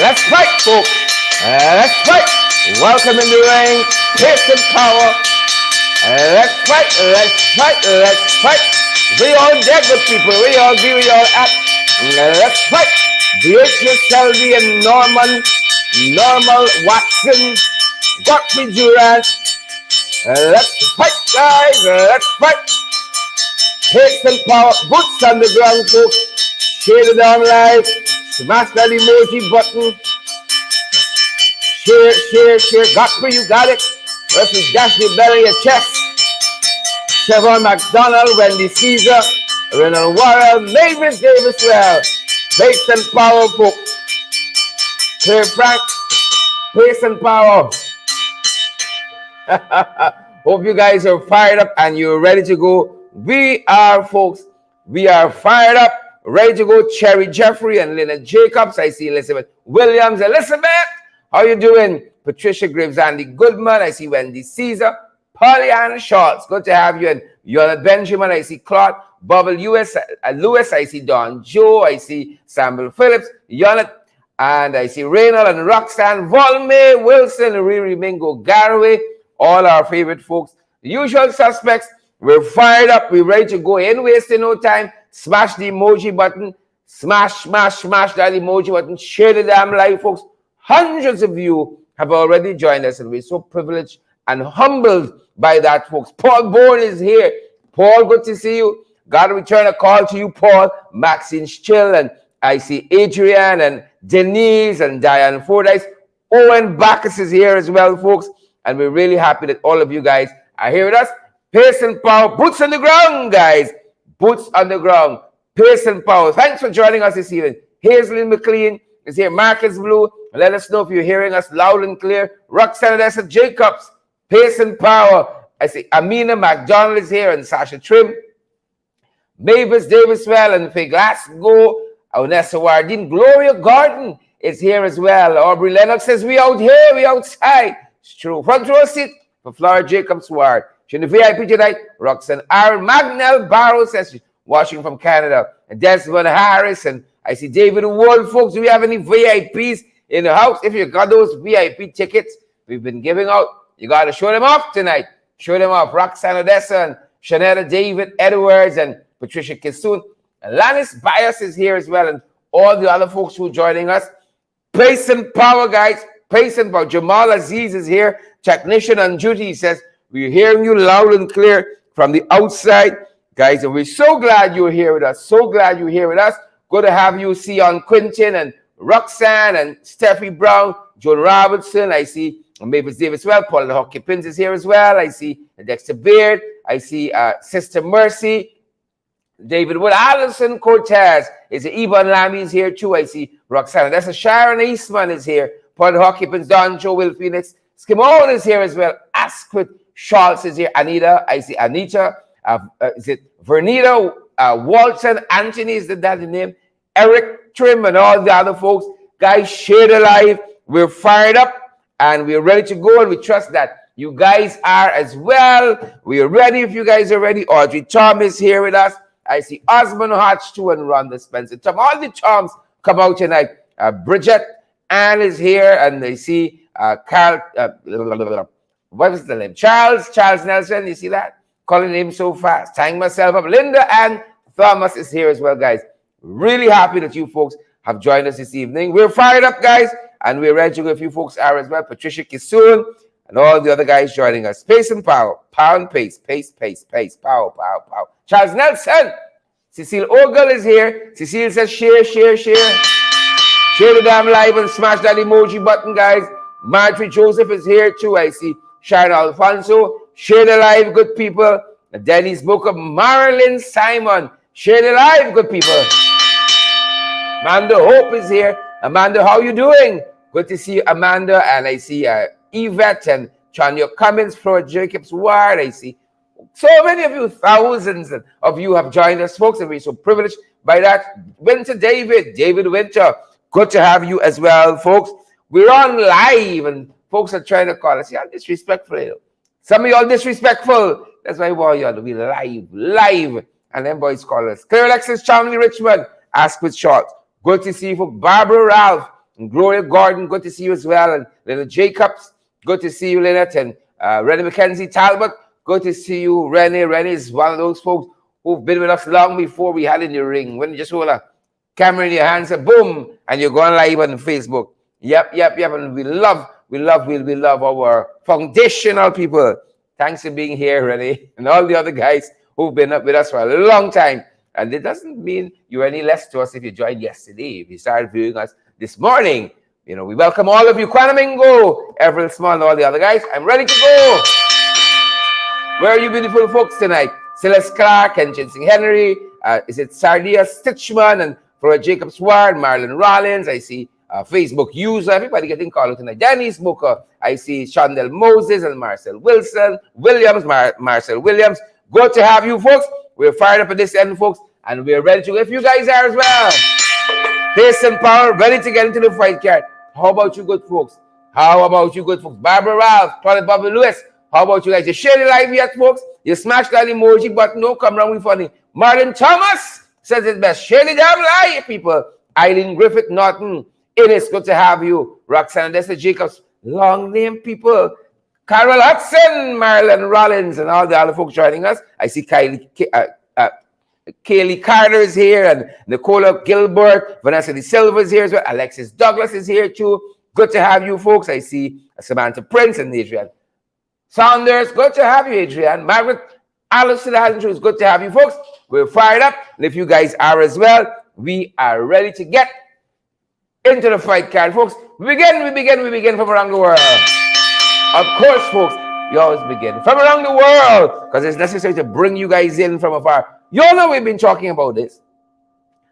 Let's fight, folks. Let's fight. Welcome in the ring. Pace and power. Let's fight. Let's fight. Let's fight. We all dead with people. We all be. We all at. Let's fight. DH Selby and Normal Watson. Got me Durant. Let's fight, guys. Let's fight. Pace and power. Boots on the ground, folks. Share it down live. Smash that emoji button. Share. Got for you, got it. Let's dash the belly of your chest. Trevor McDonald, Wendy Caesar, Renald Warrell, Mavis Davis well. Pace and power, folks. Clear Frank. Pace and power. Hope you guys are fired up and you're ready to go. We are, folks. We are fired up. Ready to go. Cherry Jeffrey and Lynette Jacobs. I see Elizabeth Williams. Elizabeth, how you doing? Patricia Graves, Andy Goodman. I see Wendy Caesar. Pollyanna Schultz. Good to have you. And Yolanda Benjamin. I see Claude. Bubble Lewis. I see Don Joe. I see Samuel Phillips. Yolanda. And I see Reynald and Roxanne. Volme, Wilson, Riri Mingo, Garraway. All our favorite folks. The usual suspects. We're fired up. We're ready to go. Ain't wasting no time. Smash the emoji button. Smash that emoji button. Share the damn live, folks. Hundreds of you have already joined us, and we're so privileged and humbled by that, folks. Paul Bourne is here. Paul, good to see you. Got to return a call to you, Paul. Maxine Still, and I see Adrian and Denise and Diane Fordyce. Owen Bacchus is here as well, folks. And we're really happy that all of you guys are here with us. Pace and power. Boots on the ground, guys. Boots on the ground. Pace and power. Thanks for joining us this evening. Hazelyn McLean is here. Marcus Blue. Let us know if you're hearing us loud and clear. Roxanne Odessa Jacobs. Pace and power. I see Amina McDonald is here and Sasha Trim. Mavis Daviswell and Faye Glasgow. Onessa Wardine. Gloria Gordon is here as well. Aubrey Lennox says, we out here, we outside. It's true. Front row seat for Flora Jacobs Ward. She's in the VIP tonight. Roxanne Aaron. Magnell Barrow says she's watching from Canada. And Desmond Harris. And I see David Wood, folks. Do we have any VIPs in the house? If you got those VIP tickets we've been giving out, you got to show them off tonight. Show them off. Roxanne Odessa and Shanetta David Edwards and Patricia Kissoon. And Lannis Bias is here as well. And all the other folks who are joining us. Pace and power, guys. Pace and power. Jamal Aziz is here. Technician on duty. He says, we're hearing you loud and clear from the outside. Guys, and we're so glad you're here with us. So glad you're here with us. Good to have you. See on Quintin and Roxanne and Steffi Brown, Joan Robertson. I see Mavis Davis well. Paul Hawkins is here as well. I see Dexter Beard. I see Sister Mercy. David Wood. Allison Cortez is here. Yvonne Lammy is here too. I see Roxanne. That's a Sharon Eastman is here. Paul Hawkins, Don Joe, Will Phoenix. Skimone is here as well. Asquith Schultz is here. Anita. I see Anita. Is it Vernita? Walton. Anthony is that the name. Eric Trim and all the other folks. Guys, share the live. We're fired up and we're ready to go. And we trust that you guys are as well. We are ready if you guys are ready. Audrey Tom is here with us. I see Osmond Hodge too and Rhonda Spencer. Tom, all the Toms come out tonight. Bridget Ann is here. And I see Carl. What is the name? Charles Nelson. You see that? Calling him so fast. Tying myself up. Linda and Thomas is here as well, guys. Really happy that you folks have joined us this evening. We're fired up, guys, and we're ready to go. A few folks are as well. Patricia Kissoon and all the other guys joining us. Pace and power. Power and pace. Pace. Power. Charles Nelson. Cecile Ogle is here. Cecile says share. Share the damn live and smash that emoji button, guys. Marjorie Joseph is here too. I see Sharon Alfonso. Share the live, good people. Dennis Booker. Marilyn Simon. Share the live, good people. Amanda Hope is here. Amanda, how you doing? Good to see you, Amanda. And I see Yvette and Chanya Cummins, Flora Jacobs Ward. I see so many of you, thousands of you have joined us, folks, and we're so privileged by that. Winter David Winter, good to have you as well, folks. We're on live, and folks are trying to call us. Y'all disrespectful. You know? Some of y'all disrespectful. That's why I want y'all to be live. And then boys call us. Clear Alexis, Charlie Richmond, Asquith Short. Good to see you, folks. Barbara Ralph. And Gloria Gordon, good to see you as well. And Leonard Jacobs, good to see you, Leonard. And Rennie McKenzie Talbot, good to see you, Rennie. Rennie is one of those folks who've been with us long before we had in the ring. When you just hold a camera in your hands, and boom, and you're going live on Facebook. Yep. And we love our foundational people. Thanks for being here, Rennie, and all the other guys who've been up with us for a long time. And it doesn't mean you're any less to us if you joined yesterday. If you started viewing us this morning, we welcome all of you. Quanamingo, Everett Small, and all the other guys. I'm ready to go. Where are you beautiful folks tonight? Celeste Clark and Jensen Henry. Is it Sardia Stitchman and Flora Jacobs Ward, Marlon Rollins? I see Facebook user. Everybody getting called tonight. Dennis Booker. I see Shondell Moses and Marcel Williams. Marcel Williams. Good to have you folks. We're fired up at this end, folks, and we're ready to go. If you guys are as well, pace and power, ready to get into the fight card. How about you good folks? Barbara Ralph, Claudette Bobby Lewis. How about you guys? You share the live yet, folks? You smash that emoji button. No, come around with funny. Martin Thomas says it best. Share the damn live, people. Eileen Griffith Norton. It is good to have you. Roxanne Dessa Jacobs. Long name, people. Carol Hudson, Marilyn Rollins, and all the other folks joining us. I see Kaylee Carter is here, and Nicola Gilbert, Vanessa De Silva is here as well. Alexis Douglas is here too. Good to have you folks. I see Samantha Prince and Adrian Saunders. Good to have you, Adrian. Margaret Allison Andrews. It's good to have you folks. We're fired up. And if you guys are as well, we are ready to get into the fight card, folks. We begin from around the world. Of course, folks, you always begin from around the world because it's necessary to bring you guys in from afar. You all know we've been talking about this.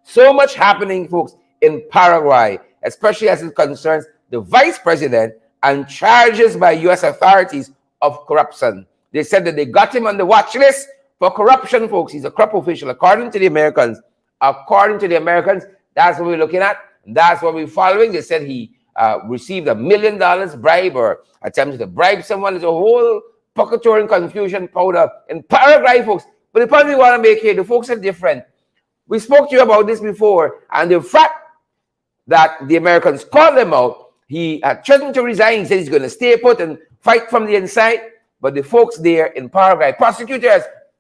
So much happening, folks, in Paraguay, especially as it concerns the vice president and charges by U.S. authorities of corruption. They said that they got him on the watch list for corruption, folks. He's a corrupt official, according to the Americans. According to the Americans, that's what we're looking at. That's what we're following. They said he received $1 million bribe or attempted to bribe someone. There's a whole puckature and confusion powder in Paraguay, folks. But the point we want to make here, the folks are different. We spoke to you about this before, and the fact that the Americans called him out, he threatened to resign. He said he's going to stay put and fight from the inside. But the folks there in Paraguay,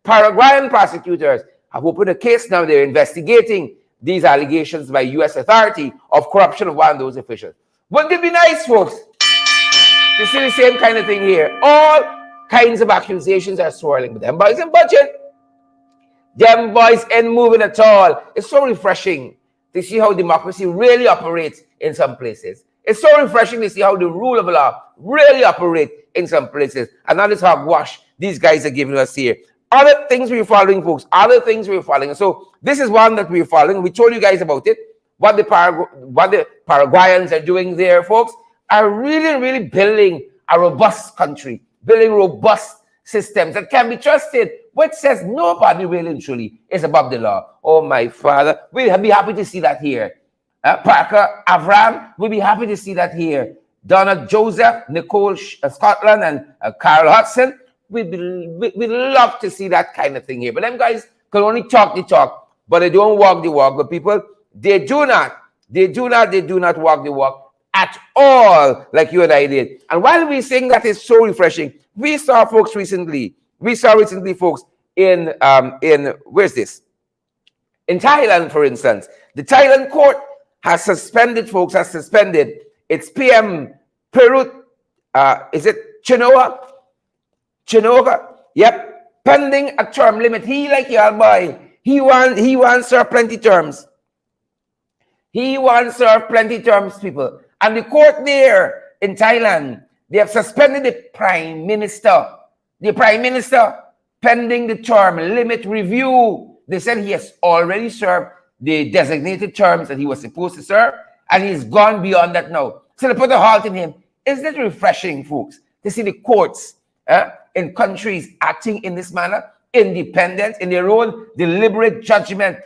Paraguayan prosecutors, have opened a case now. They're investigating these allegations by U.S. authority of corruption of one of those officials. Wouldn't it be nice, folks, to see the same kind of thing here? All kinds of accusations are swirling, but them boys in budget. Them boys ain't moving at all. It's so refreshing to see how democracy really operates in some places. It's so refreshing to see how the rule of law really operates in some places. And not this hogwash these guys are giving us here. Other things we're following, folks. Other things we're following. So this is one that we're following. We told you guys about it. What the Paraguayans are doing there, folks, are really building a robust country, building robust systems that can be trusted, which says nobody really and truly is above the law. Oh, my Father, we'll be happy to see that here. Parker Avram, we'll be happy to see that here. Donna Joseph, Nicole Scotland, and Carol Hudson, we'd love to see that kind of thing here. But them guys can only talk the talk, but they don't walk the walk. But people, they do not walk the walk at all like you and I did. And while we saying that is so refreshing, we saw recently, folks, in where's this? In Thailand, for instance. The Thailand court has suspended its PM Perut, is it Chinoa? Yep, pending a term limit. He like your boy. He wants serve plenty terms. He wants serve plenty terms, people. And the court there in Thailand, they have suspended the prime minister. The prime minister, pending the term limit review. They said he has already served the designated terms that he was supposed to serve, and he's gone beyond that now. So they put a halt in him. Isn't it refreshing, folks, to see the courts in countries acting in this manner, independent, in their own deliberate judgment,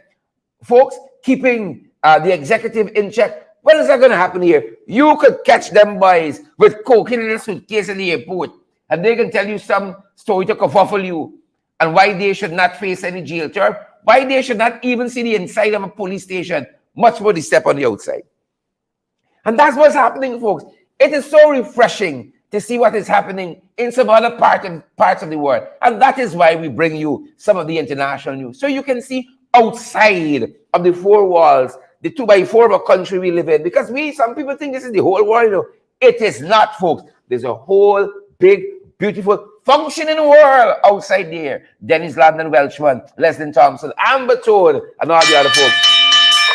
folks, keeping the executive in check? When is that going to happen here? You could catch them boys with coke in a suitcase in the airport, and they can tell you some story to kerfuffle you, and why they should not face any jail term, why they should not even see the inside of a police station, much more the step on the outside. And that's what's happening, folks. It is so refreshing to see what is happening in some other parts of the world. And that is why we bring you some of the international news. So you can see outside of the four walls, the 2x4 of a country we live in. Because some people think this is the whole world. You know. It is not, folks. There's a whole big, beautiful, functioning world outside there. Dennis London Welchman, Leslie Thompson, Amber Toad, and all the other folks.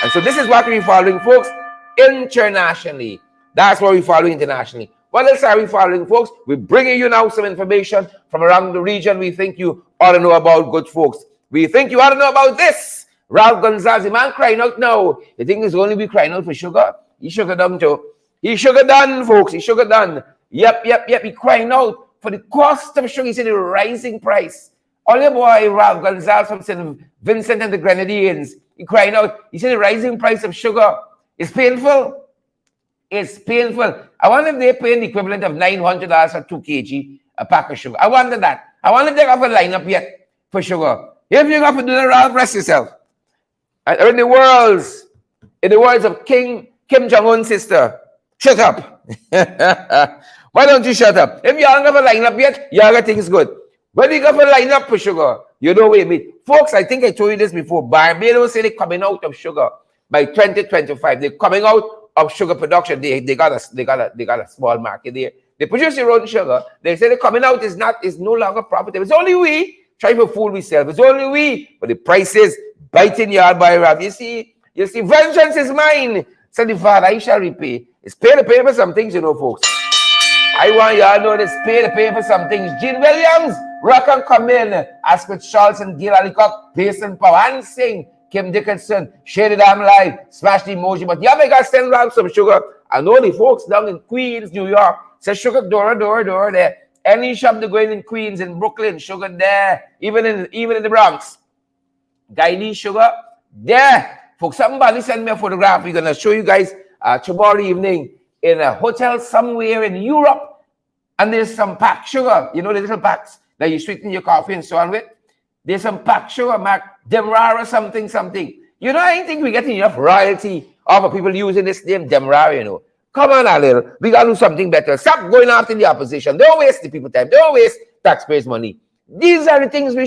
And so this is what we're following, folks, internationally. That's what we're following internationally. What else are we following, folks? We're bringing you now some information from around the region we think you ought to know about, good folks. We think you ought to know about this. Ralph Gonzalez, the man crying out now. You think he's only be crying out for sugar? He sugar done too. He sugar done, folks. He sugar done. Yep. He crying out for the cost of sugar. He said the rising price. All your boy Ralph Gonzalez from St. Vincent and the Grenadines, he crying out. He said the rising price of sugar is painful. It's painful. I wonder if they're paying the equivalent of $900 for 2 kg a pack of sugar. I wonder that. I wonder if they have a lineup yet for sugar. If you have to do that, Ralph, rest yourself. In the words of Kim Jong-un's sister, shut up. Why don't you shut up? If you don't have a lineup yet, you all think it's good. When you have a lineup for sugar, you know what I mean. Folks, I think I told you this before. Barbados say they're coming out of sugar by 2025. They're coming out of sugar production. They got a small market there. They produce their own sugar. They say they're coming out is no longer profitable. It's only we try to fool ourselves. It's only we, but the prices biting yard by Ralph. You see, vengeance is mine. Said the Father, I shall repay. It's pay to pay for some things, you know, folks. I want y'all to know this, pay to pay for some things. Gene Williams, rock and come in. Aspen Schultz and Gil Alicock, Payson Power, and sing. Kim Dickinson, Shady Damn Live, smash the emoji. But yeah, I got to send around some sugar. I know the folks down in Queens, New York, say sugar door there. Any shop they go in Queens, in Brooklyn, sugar there. Even in the Bronx. Guy needs sugar there. Folks, somebody send me a photograph. We're going to show you guys tomorrow evening in a hotel somewhere in Europe. And there's some packed sugar. You know the little packs that you sweeten your coffee and so on with? There's some packed sugar, Mac, Demerara something. You know, I think we're getting enough royalty of people using this name, Demerara, you know. Come on, a little. We got to do something better. Stop going after the opposition. Don't waste the people's time. Don't waste taxpayers' money. These are the things we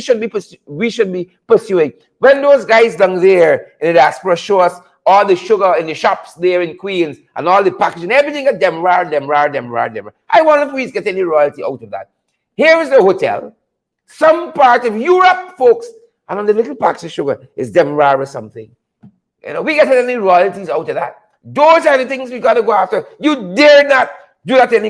should be pursuing. When those guys down there in the diaspora show us all the sugar in the shops there in Queens and all the packaging, everything at Demerara. I wonder if we get any royalty out of that. Here is the hotel. Some part of Europe, folks, and on the little packs of sugar is Demerara something. You know, we get any royalties out of that. Those are the things we got to go after. You dare not do that in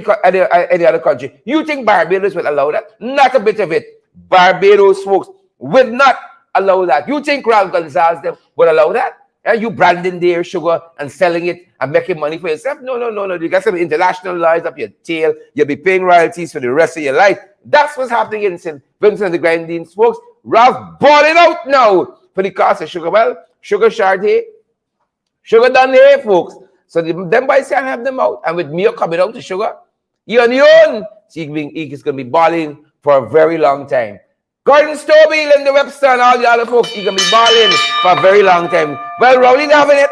any other country. You think Barbados will allow that? Not a bit of it. Barbados, folks, will not allow that. You think Ralph Gonzalez will allow that? You branding their sugar and selling it and making money for yourself? No. You got some international lies up your tail. You'll be paying royalties for the rest of your life. That's what's happening in St. Vincent and the Grenadines, folks. Ralph balling out now for the cost of sugar. Well, sugar short here. Sugar done here, folks. So them boys can't have them out. And with me coming out to sugar, you on your own. So he's going to be balling for a very long time. Gordon Stobie, Linda Webster, and all the other folks, he's going to be balling for a very long time. Well, Rowley's not having it.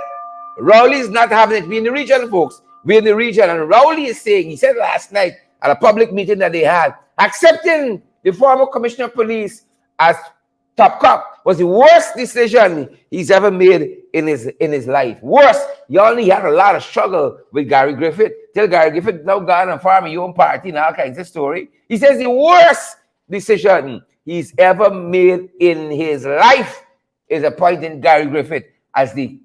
Rowley's not having it. We're in the region, folks. We're in the region. And Rowley is saying, he said last night at a public meeting that they had, accepting the former commissioner of police as top cop was the worst decision he's ever made in his life. Worst. He only had a lot of struggle with Gary Griffith. Till Gary Griffith now gone and farming your own party and all kinds of story. He says the worst decision he's ever made in his life is appointing Gary Griffith as the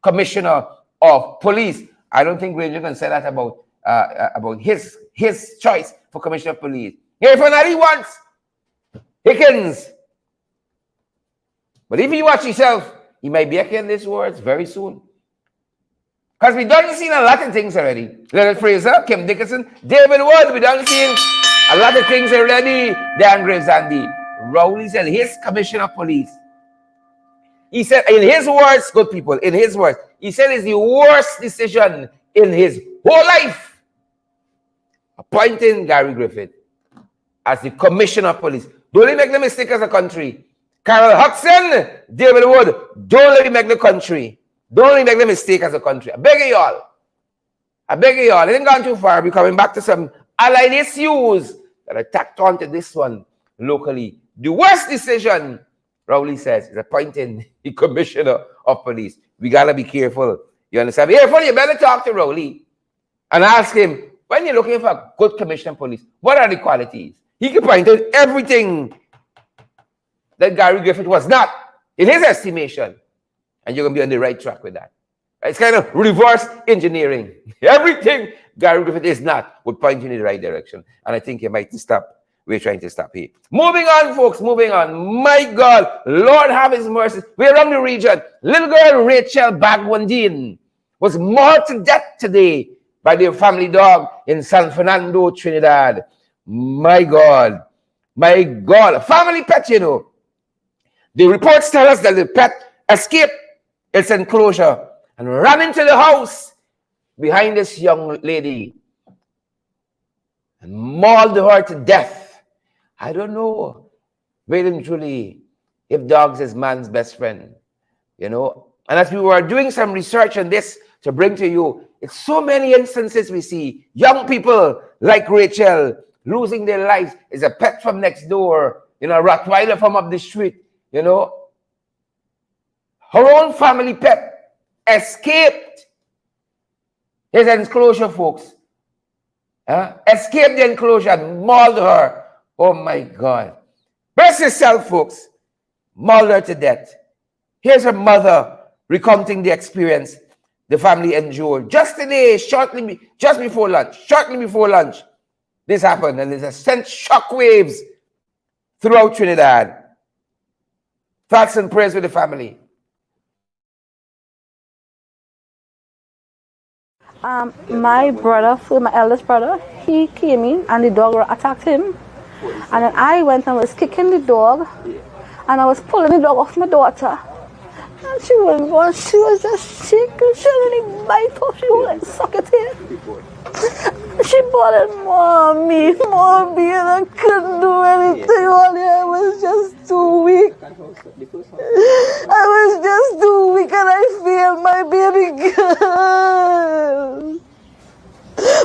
commissioner of police. I don't think Ranger can say that about his choice for commissioner of police. Here for he wants Hickens. But if you watch yourself, he might be echoing these words very soon. Because we done seen a lot of things already. Leonard Fraser, Kim Dickinson, David Wood, we done seen a lot of things already. Dan Graves and the Rowley said his commissioner of police. He said, in his words, good people, in his words, he said it's the worst decision in his whole life. Appointing Gary Griffith as the commissioner of police. Don't let me make the mistake as a country. Carol Hudson, David Wood, don't let me make the country. Don't let me make the mistake as a country. I beg you all. I beg you all, it ain't gone too far. We're coming back to some allied issues that are tacked onto this one locally. The worst decision, Rowley says, is appointing the commissioner of police. We gotta be careful. You understand? Be careful, you better talk to Rowley and ask him, when you're looking for a good commissioner of police, what are the qualities? He can point out everything that Gary Griffith was not, in his estimation, and you're gonna be on the right track with that. It's kind of reverse engineering. Everything Gary Griffith is not would point you in the right direction. And I think you might stop. We're trying to stop here. Moving on, folks, moving on. My God, Lord have his mercy. We're around the region. Little girl Rachel Bagwandine was mauled to death today by their family dog in San Fernando, Trinidad. My God. My God. A family pet, you know. The reports tell us that the pet escaped its enclosure and ran into the house behind this young lady and mauled her to death. I don't know, really and truly, if dogs is man's best friend, you know. And as we were doing some research on this to bring to you, it's so many instances we see young people like Rachel losing their lives. Is a pet from next door, you know, a Rottweiler from up the street, you know. Her own family pet escaped his enclosure, folks. Escaped the enclosure and mauled her. Oh my God. Brace yourself, folks. Mauled her to death. Here's her mother recounting the experience the family endured. Just today, just before lunch, this happened, and it has sent shockwaves throughout Trinidad. Thoughts and prayers with the family. My brother, my eldest brother, he came in and the dog attacked him. And then I went and was kicking the dog and I was pulling the dog off my daughter. And she wouldn't go and she was just shaking. She didn't bite her. She wouldn't suck it in. She bothered mommy, and I couldn't do anything. I was just too weak. I was just too weak and I failed my baby girl.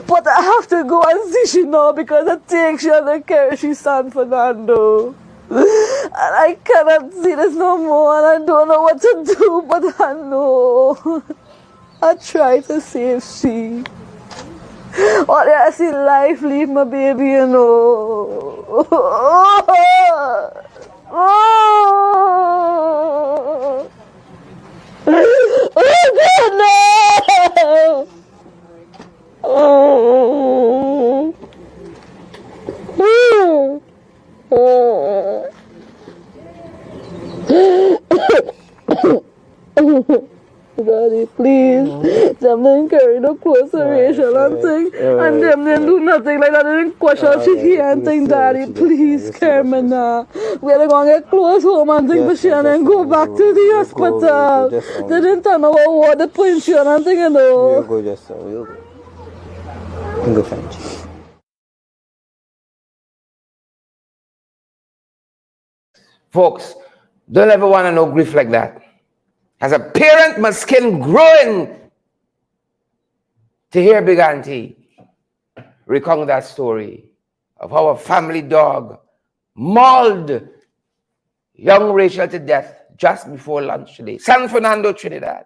But I have to go and see she now because I think she and carry she San Fernando. And I cannot see this no more and I don't know what to do, but I know. I try to save she. Oh, yeah, I see life leave my baby, you know. Oh, God, no! Daddy, please. Them didn't carry no closer Rachel and thing. And them didn't do nothing like that. They didn't question she here and thing. Daddy, please, Carmen now. We're going to get close home and thing for she and then go back to the hospital. They didn't tell me what the point she and thing, you know. We'll go just we'll go. We'll go find you. Folks, don't ever want to know grief like that. As a parent, my skin growing to hear Big Auntie recount that story of how a family dog mauled young Rachel to death just before lunch today. San Fernando, Trinidad.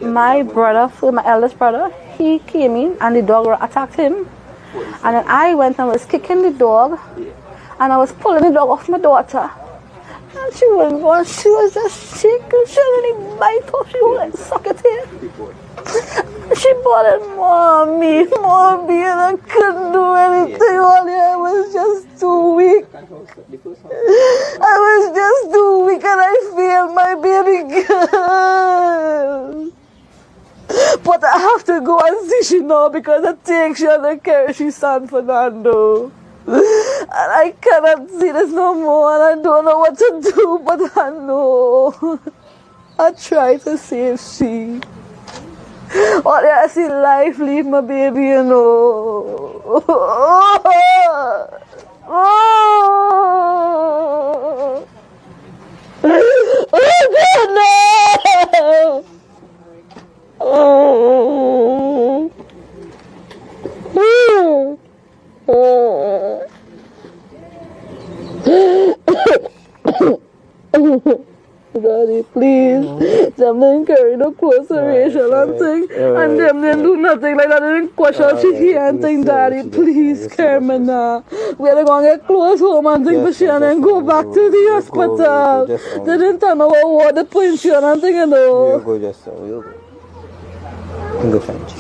My brother, my eldest brother, he came in and the dog attacked him. And then I went and was kicking the dog and I was pulling the dog off my daughter. And she wouldn't go and she was just shaking. She didn't bite her. She wouldn't suck it in. She bothered mommy, and I couldn't do anything. I was just too weak. I was just too weak and I failed my baby girl. But I have to go and see she now because I think she and carry she San Fernando. And I cannot see this no more and I don't know what to do, but I know. I try to save she. Oh, yeah, I see life leave my baby, you know. Oh, God, no! Daddy, please. Them didn't carry no clothes to Rachel and thing. And them didn't do nothing like that. They didn't question she and thing. Daddy, please, Carmen. We're going to get clothes home and thing for she and then go back to the hospital. They didn't tell me what the point she and thing, you know. We'll go just now. We'll go. You can go find you.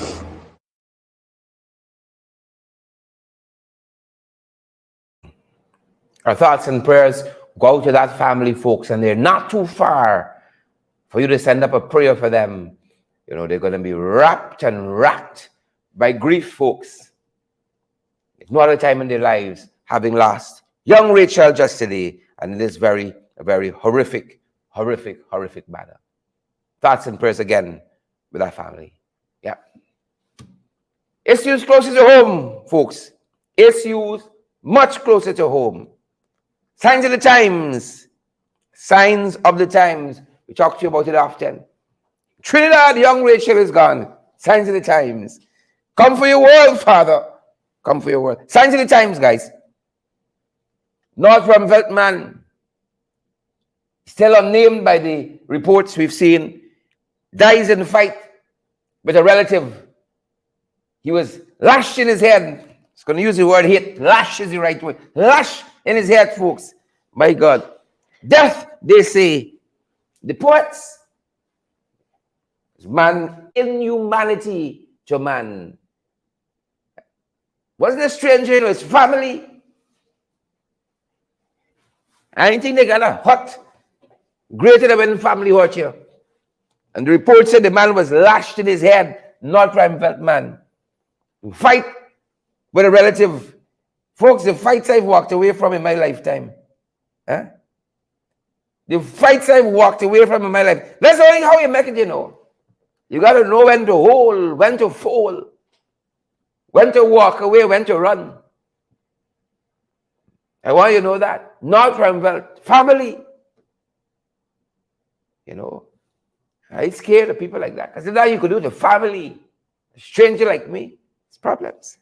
Our thoughts and prayers go out to that family, folks, and they're not too far for you to send up a prayer for them. You know, they're going to be wrapped and racked by grief, folks. It's no other time in their lives having lost young Rachel just today, and it is a very horrific manner. Thoughts and prayers again with that family. Yeah. Issues closer to home, folks. Issues much closer to home. Signs of the times. Signs of the times. We talk to you about it often. Trinidad, young Rachel is gone. Signs of the times. Come for your world, Father. Come for your world. Signs of the times, guys. North from Veltman, still unnamed by the reports we've seen, dies in a fight with a relative. He was lashed in his head. It's going to use the word hit. Lash is the right word. Lash in his head, folks. My God. Death, they say. The poets. Man, inhumanity to man. Wasn't a stranger, it was family. I think they got a hurt greater than when family hurt you. And the report said the man was lashed in his head, not prime felt man. Fight with a relative. Folks, the fights I've walked away from in my lifetime. Huh? The fights I've walked away from in my life. That's only how you make it, you know. You got to know when to hold, when to fall, when to walk away, when to run. I want you to know that. Not from family. You know. I'm scared of people like that. Because that's all you could do to family. A stranger like me. It's problems.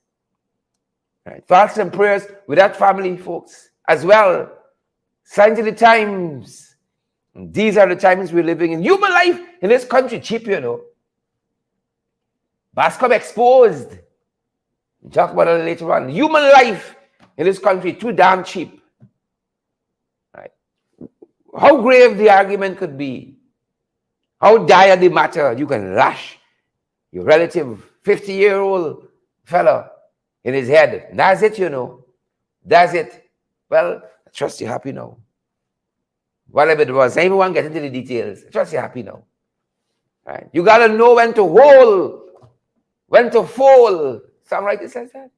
Right. Thoughts and prayers with that family, folks, as well. Signs of the times. And these are the times we're living in. Human life in this country cheap, you know. Bascom exposed. We'll talk about it later on. Human life in this country too damn cheap. Right. How grave the argument could be. How dire the matter. You can lash your relative, 50-year-old fella in his head. That's it, you know. That's it. Well, I trust you're happy now. Whatever it was. I even want to get into the details. I trust you're happy now. Right. You got to know when to hold, when to fall. Songwriter says that.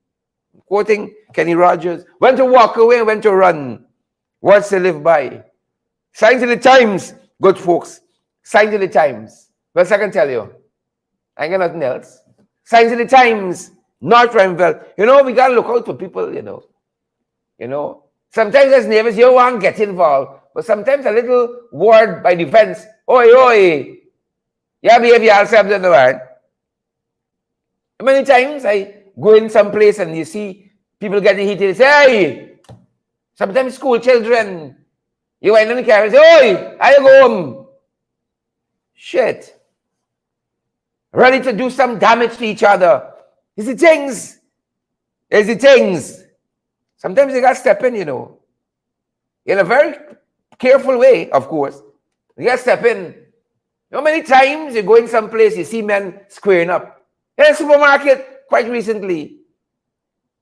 Quoting Kenny Rogers. When to walk away, when to run. Words to live by. Signs of the times, good folks. Signs of the times. Well, I can tell you. I ain't got nothing else. Signs of the times, not Renville. You know, we got to look out for people, you know. You know. Sometimes as neighbors, you want to get involved. But sometimes a little word by defense. Oi, oi. You behave yourself in the word. Many times I go in some place and you see people getting heated. They say, hey. Sometimes school children. You went in the car and say, oi, I go home. Shit. Ready to do some damage to each other. It's the things. It's the things. Sometimes you got to step in, you know. In a very careful way, of course. You got to step in. You know, many times you go in some place, you see men squaring up. In a supermarket, quite recently,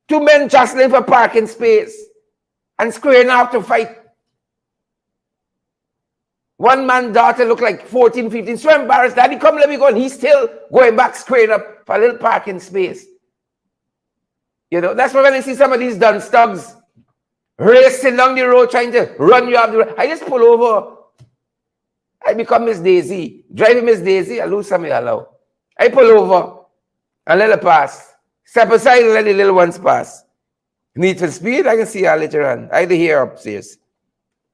2 men jostling for parking space and squaring up to fight. One man's daughter looked like 14, 15, so embarrassed. Daddy, come, let me go. And he's still going back, squaring up for a little parking space. You know, that's why when I see some of these dunce thugs racing down the road, trying to run you off the road, I just pull over. I become Miss Daisy. Driving Miss Daisy, I lose some of your love. I pull over and let her pass. Step aside and let the little ones pass. Need for speed, I can see her later on. I had to hear upstairs.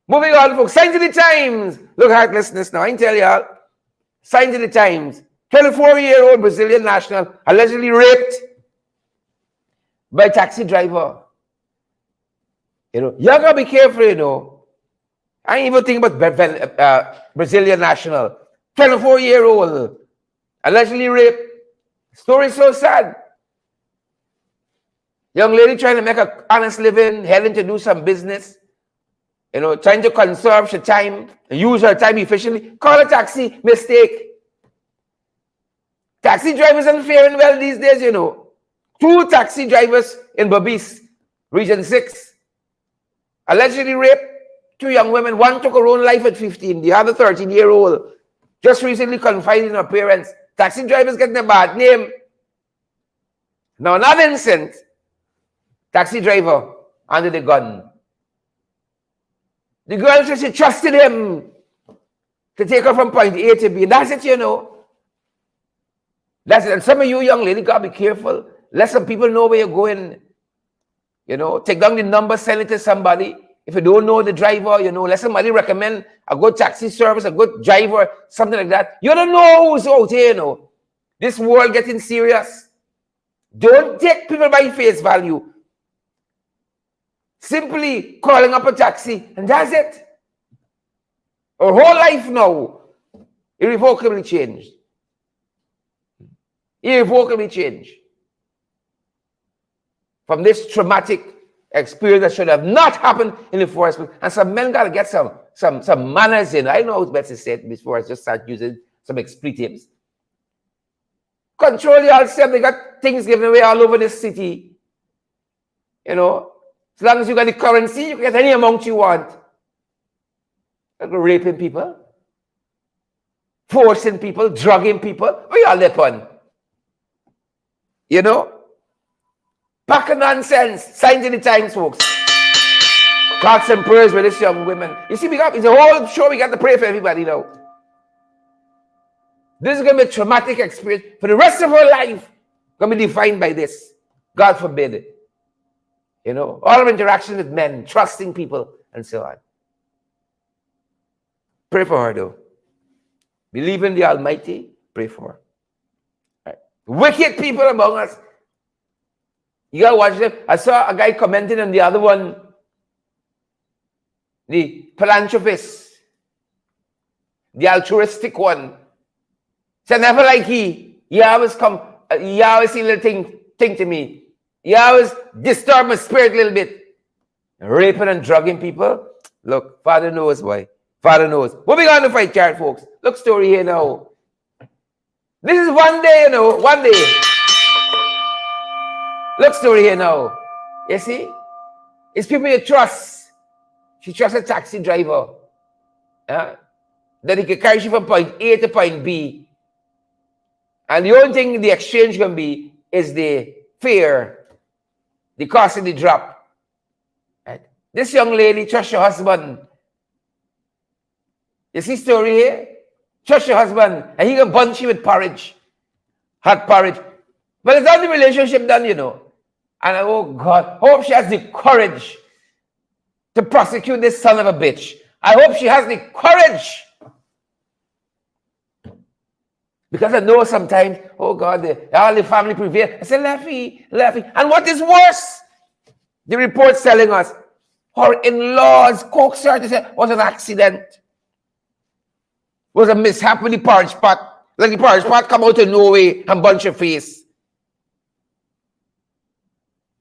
Moving on, folks. Signs of the times. Look, heartlessness now. I can tell y'all. Signs of the times. 24-year-old Brazilian national allegedly raped by a taxi driver. You know, you gotta be careful, you know. I ain't even think about Brazilian national, 24-year-old, allegedly raped. Story so sad. Young lady trying to make an honest living, heading to do some business, trying to conserve her time, use her time efficiently. Call a taxi, mistake. Taxi drivers aren't faring well these days, 2 taxi drivers in Babis, Region 6, allegedly raped 2 young women. One took her own life at 15, the other 13-year-old, just recently confided in her parents. Taxi drivers getting a bad name. Now, another incident, taxi driver under the gun. The girl said she trusted him to take her from point A to B. That's it, That's it. And some of you young ladies got to be careful. Let some people know where you're going. Take down the number, send it to somebody. If you don't know the driver, let somebody recommend a good taxi service, a good driver, something like that. You don't know who's out here, This world getting serious. Don't take people by face value. Simply calling up a taxi, and that's it. Our whole life now, irrevocably changed. Irrevocably changed. From this traumatic experience that should have not happened in the first place. And some men got to get some manners in. I know how it's best to say it before I just start using some expletives. Control yourself. They got things given away all over this city. As long as you got the currency, you can get any amount you want. Like raping people, forcing people, drugging people. We all depend. Pack of nonsense. Signs in the times, folks. Thoughts and prayers with this young women. You see, it's a whole show. We got to pray for everybody now. This is going to be a traumatic experience for the rest of her life. Going to be defined by this. God forbid it. All our interactions with men, trusting people, and so on. Pray for her, though. Believe in the Almighty. Pray for her. Right. Wicked people among us. You got to watch them. I saw a guy commenting on the other one. The philanthropist. The altruistic one. So never like he always see a little thing to me. He always disturb my spirit a little bit. Raping and drugging people. Look, Father knows why. Father knows. What we going to fight, Jared, folks? Look, story here now. This is one day, one day. Look, story here now. You see? It's people you trust. She trusts a taxi driver. That he can carry you from point A to point B. And the only thing the exchange can be is the fare, the cost of the drop. Right? This young lady trusts her husband. You see story here? Trust your husband, and he can bunch you with porridge. Hot porridge. But it's not the relationship done, And oh God, hope she has the courage to prosecute this son of a bitch. I hope she has the courage. Because I know sometimes, oh God, all the family prevail. I say, Leffy. And what is worse? The report's telling us, her in-laws coaxed her to say, was an accident. Was a mishap with the porridge pot. Like the porridge pot come out of nowhere and bunch your face.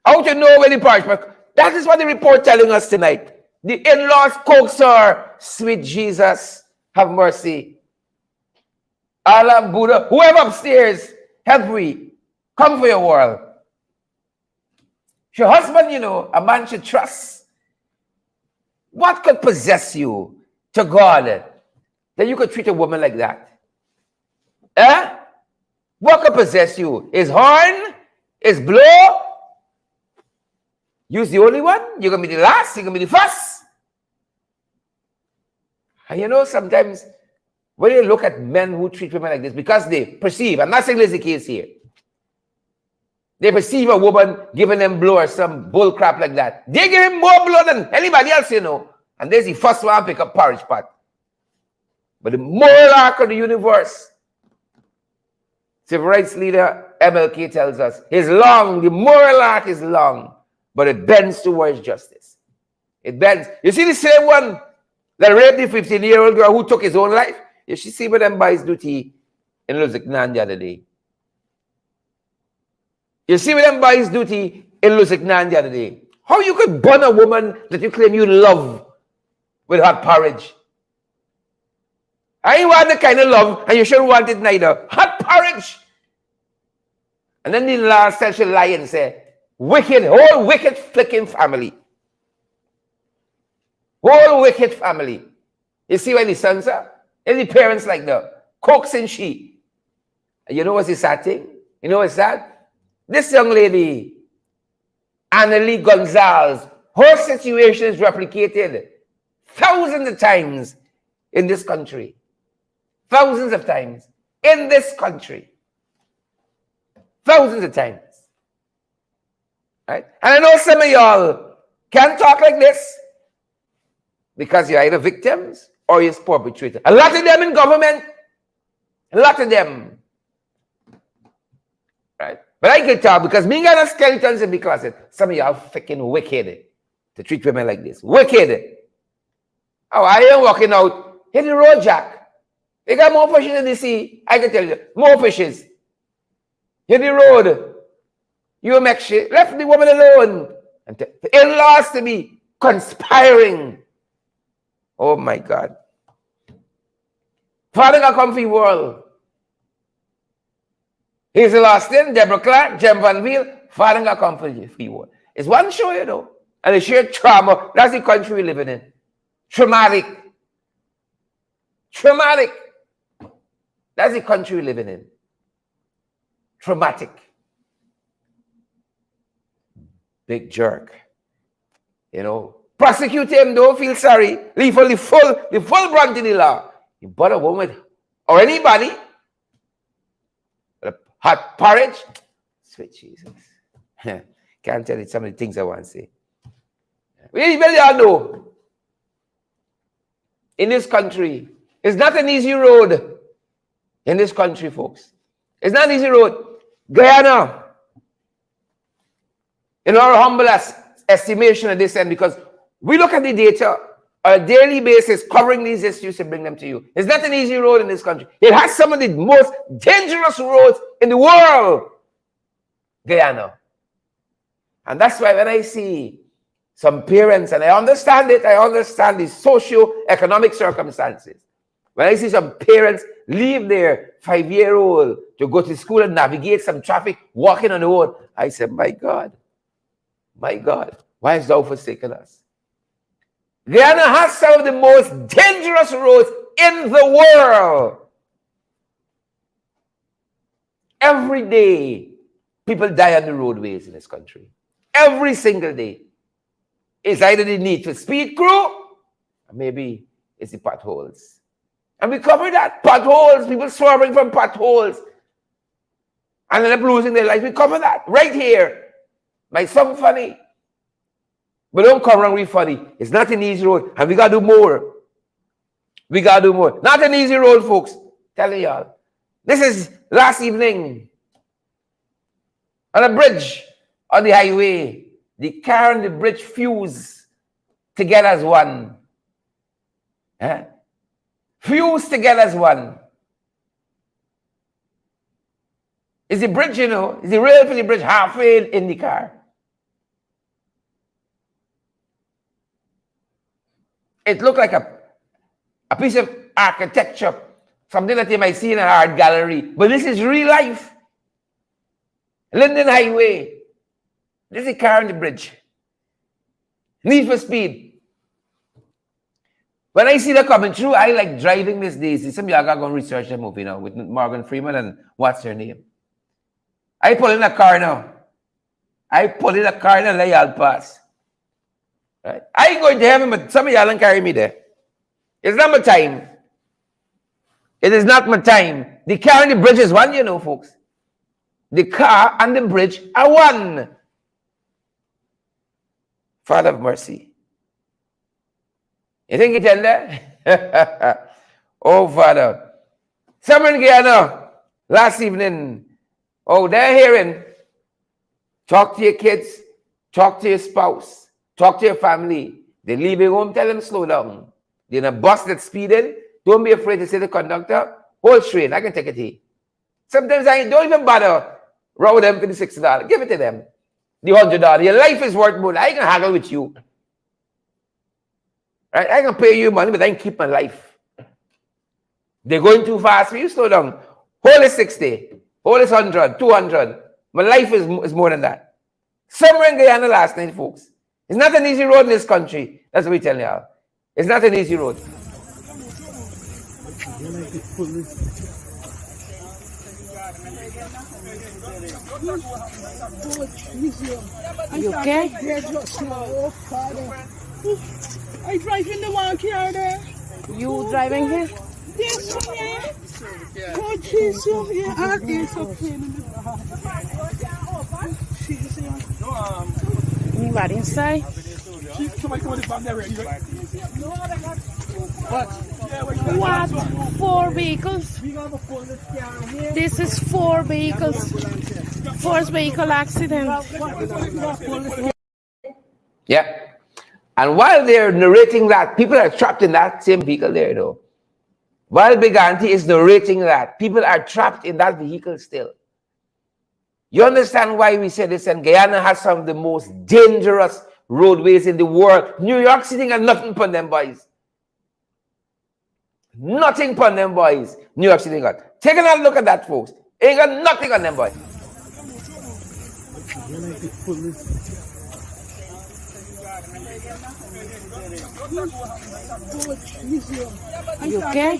Out of nowhere, the porridge pot. That is what the report telling us tonight. The in-laws coaxed her. Sweet Jesus, have mercy. Allah, Buddha, whoever upstairs, help me. Come for your world. Your husband, a man should trust. What could possess you to God that you could treat a woman like that? What could possess you? His horn? His blow? You's the only one? You're going to be the last? You're going to be the first? And sometimes when you look at men who treat women like this, because they perceive, I'm not saying this is the case here, they perceive a woman giving them blow or some bull crap like that. They give him more blow than anybody else, And there's the first one to pick up porridge pot. But the moral arc of the universe, civil rights leader MLK tells us, is long. The moral arc is long, but it bends towards justice. It bends. You see the same one that raped the 15-year-old girl who took his own life. You should see what them boys do to you in Lusignan the other day. You see what them boys do to you in Lusignan the other day. How you could burn a woman that you claim you love with hot porridge? I want the kind of love, and you shouldn't want it neither. Hot porridge. And then the last said she'll lie and say, wicked, whole wicked flicking family. Whole wicked family. You see why the sons are? And the parents like the cooks and she. And you know what's the sad thing? You know what's sad? This young lady, Annalie Gonzalez, her situation is replicated thousands of times in this country. Thousands of times in this country. Thousands of times. Right? And I know some of y'all can't talk like this because you're either victims or you're perpetrators. A lot of them in government. A lot of them. Right? But I can talk because me got skeletons in the closet. Some of y'all freaking wicked to treat women like this. Wicked. Oh, I ain't walking out. Hit the road, Jack. They got more fishes in the sea. I can tell you. More fishes. Hit the road. You make shit. Left the woman alone. And the in-laws to be conspiring. Oh my God. Father got come for the world. Hazel Austin, Deborah Clark, Jem Van Veel. Father got come for the world. It's one show, you know. And the sheer trauma. That's the country we're living in. Traumatic. Traumatic. That's the country we're living in. Traumatic. Big jerk. You know. Prosecute him, don't feel sorry. Leave for the full brunt in the law. You bought a woman or anybody with a hot porridge. Sweet Jesus. Can't tell you some of the things I want to say. We really all know. In this country, it's not an easy road. In this country, folks. It's not an easy road. Guyana, in our humble estimation of this end, because we look at the data on a daily basis, covering these issues and bring them to you. It's not an easy road in this country. It has some of the most dangerous roads in the world. Guyana. And that's why when I see some parents, and I understand it, I understand the socio-economic circumstances. When I see some parents leave their 5-year-old to go to school and navigate some traffic, walking on the road, I said, my God, why hast thou forsaken us? Guyana has some of the most dangerous roads in the world. Every day, people die on the roadways in this country. Every single day. It's either the need for speed crew, or maybe it's the potholes. And we cover that. Potholes, people swerving from potholes and end up losing their life. We cover that right here. Might sound funny, but don't come wrong with funny. It's not an easy road, and we got to do more. We got to do more. Not an easy road, folks. Telling y'all. This is last evening on a bridge on the highway. The car and the bridge fuse together as one. Huh? Fuse together as one. Is the bridge, you know, is the rail for the bridge halfway in the car? It looked like a piece of architecture, something that you might see in an art gallery. But this is real life. Linden Highway. This is a car on the bridge. Need for speed. When I see that coming through, I like driving these days. Some of y'all got to go and research the movie now with Morgan Freeman and what's her name. I pull in a car now. And let y'all pass. Right? I ain't going to heaven, but some of y'all don't carry me there. It's not my time. It is not my time. The car and the bridge is one, you know, folks. The car and the bridge are one. Father of mercy. You think you tell that? Oh, Father. Someone in Guyana last evening. Oh, they're hearing. Talk to your kids. Talk to your spouse. Talk to your family. They're leaving home. Tell them slow down. in a bus that's speeding, don't be afraid to say to the conductor, hold straight, I can take it here. Sometimes I don't even bother row them for the $60. Give it to them. The $100. Your life is worth more. I can haggle with you. Right? I can pay you money, but I can keep my life. They're going too fast for you, slow down. Hold it 60. Hold it 100, 200. My life is more than that. Somewhere in Guyana last night, folks. It's not an easy road in this country. That's what we tell y'all. It's not an easy road. You okay? I drive in the one car there. You driving here? Yes, yeah. Oh, Jesus, yeah. I get so pain in the back. Anybody inside? Somebody come on the back there, right? What? What? 4 vehicles? This is 4 vehicles. First vehicle accident. Yeah. And while they're narrating that, people are trapped in that same vehicle there, though. While Big Auntie is narrating that, people are trapped in that vehicle still. You understand why we say this? And Guyana has some of the most dangerous roadways in the world. New York City got nothing upon them boys. Nothing upon them boys. New York City got. Take another look at that, folks. Ain't got nothing on them boys. You okay?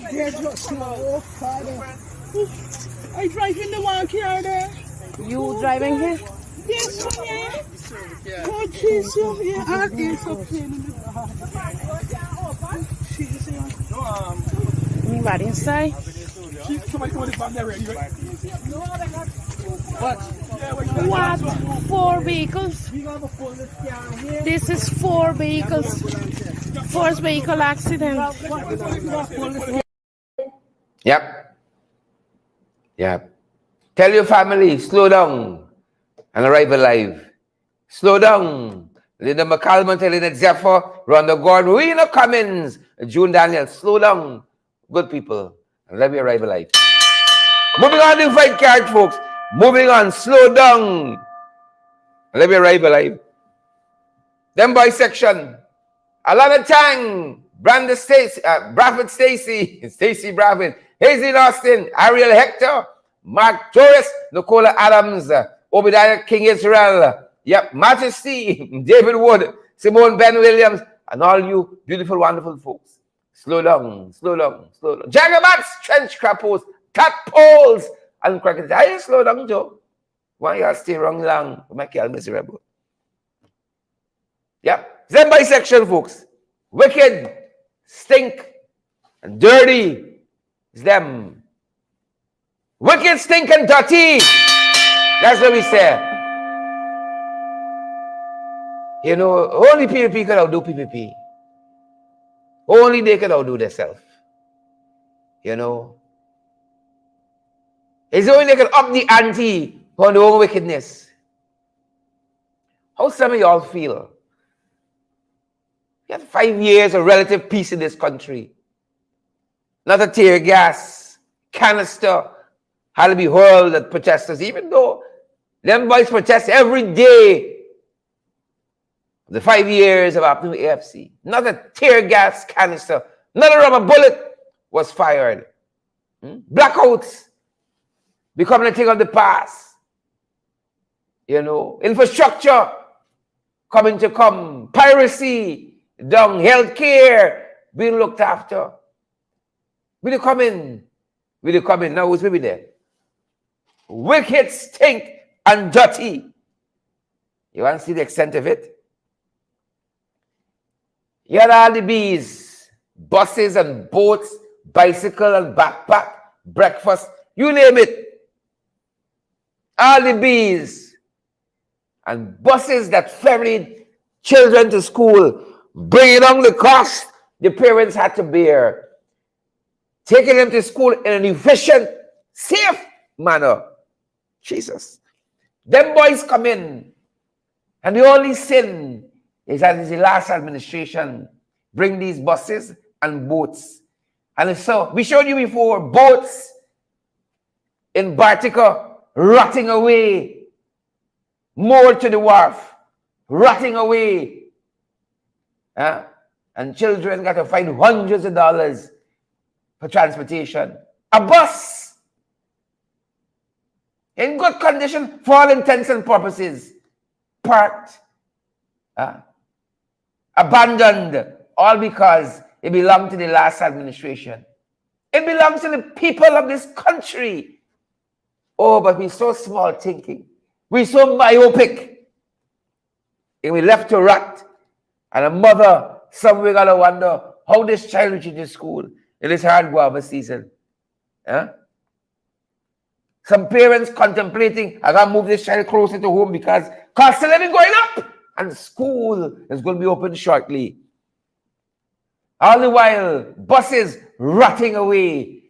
I drive in the one car there. You driving here? Yes, yeah. Oh, Jesus, yeah. I get so pain in the back. Anybody inside? Somebody come on the back there, right? What? What? 4 vehicles? This is 4 vehicles. First vehicle accident. Yep. Yep. Tell your family, slow down and arrive alive. Slow down. Linda McCallum, Lynette Zephyr, Rhonda Gordon, Rena Cummins, June Daniel. Slow down, good people, and let me arrive alive. Moving on to fight card, folks. Moving on, slow down. And let me arrive alive. Them boy section. Alana Tang, Brandon Stacy, Bradford Stacy, Stacy Bradford, Hazel Austin, Ariel Hector, Mark Torres, Nicola Adams, Obadiah King Israel, yep, Majesty, David Wood, Simone Ben Williams, and all you beautiful, wonderful folks. Slow down, slow down, slow down. Jagabats, trench crappos, tadpoles, and crackers. I slow down, Joe. Why you stay wrong long? Make you all miserable. Yep. Them bisection, folks. Wicked, stink, and dirty is them. Wicked, stink, and dirty. That's what we say. You know, only PPP can outdo PPP. Only they can outdo themselves. You know. It's only they can up the ante on their own wickedness. How some of y'all feel? We had 5 years of relative peace in this country. Not a tear gas, canister had to be hurled at protesters, even though them boys protest every day. The 5 years of our new AFC. Not a tear gas canister, not a rubber bullet was fired. Blackouts becoming a thing of the past. You know, infrastructure coming to come, piracy, down, healthcare being looked after. Will you come in? Will you come in? Now who's maybe there? Wicked, stink, and dirty. You want to see the extent of it? You had all the bees, buses and boats, bicycle and backpack, breakfast, you name it. All the bees and buses that ferried children to school, bringing down the cost the parents had to bear, taking them to school in an efficient, safe manner. Jesus. Them boys come in, and the only sin is that it's the last administration bring these buses and boats. And so, we showed you before, boats in Bartica rotting away, moored to the wharf, rotting away. And children got to find hundreds of dollars for transportation. A bus in good condition for all intents and purposes, parked, abandoned, all because it belonged to the last administration. It belongs to the people of this country. Oh, but we're so small thinking. We're so myopic. And we left to rot. And a mother somewhere gonna wonder how this child reaches to school in this hard guava season. Some parents contemplating, I gotta move this child closer to home because cost of living going up and school is going to be open shortly. All the while, buses rotting away.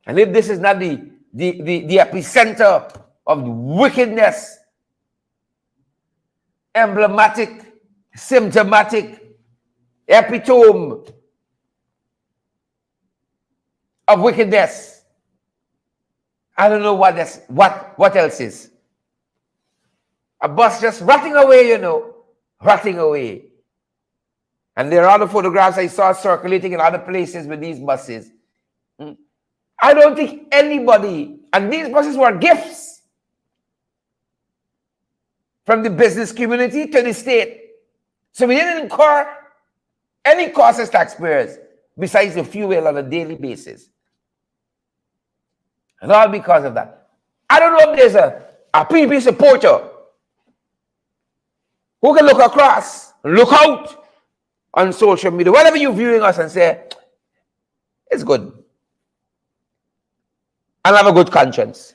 And if this is not the epicenter of wickedness, emblematic, symptomatic, epitome of wickedness, I don't know what else is. A bus just rotting away, rotting away. And there are other photographs I saw circulating in other places with these buses. I don't think anybody, and these buses were gifts from the business community to the state. So we didn't incur any cost as taxpayers besides the fuel on a daily basis. And all because of that. I don't know if there's a PDP supporter who can look across, look out on social media, whenever you're viewing us and say, it's good. I'll have a good conscience.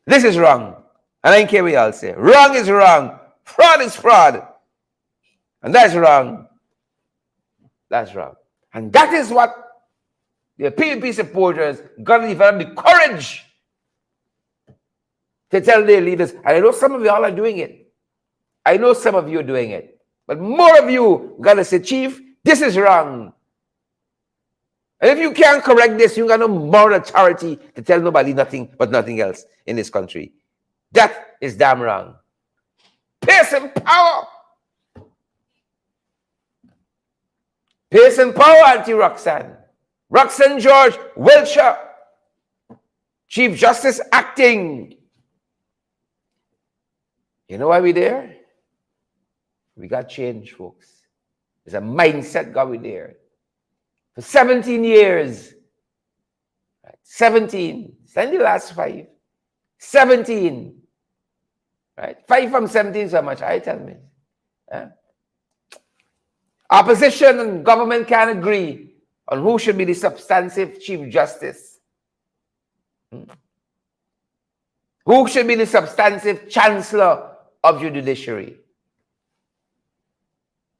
This is wrong. And I don't care what y'all say. Wrong is wrong. Fraud is fraud. And that's wrong. That's wrong. And that is what the PDP supporters got to develop the courage to tell their leaders. And I know some of y'all are doing it. I know some of you are doing it. But more of you got to say, Chief, this is wrong. And if you can't correct this, you got no moral authority to tell nobody nothing but nothing else in this country. That is damn wrong. Pace and power. Pace and power, Auntie Roxanne. Roxanne George Wiltshire, Chief Justice acting. You know why we're there? We got change, folks. There's a mindset got we there. For 17 years. 17. It's not the last 5. 17. Right? 5 from 17 is how much? I tell me. Opposition and government can't agree on who should be the substantive Chief Justice. Who should be the substantive Chancellor of the Judiciary.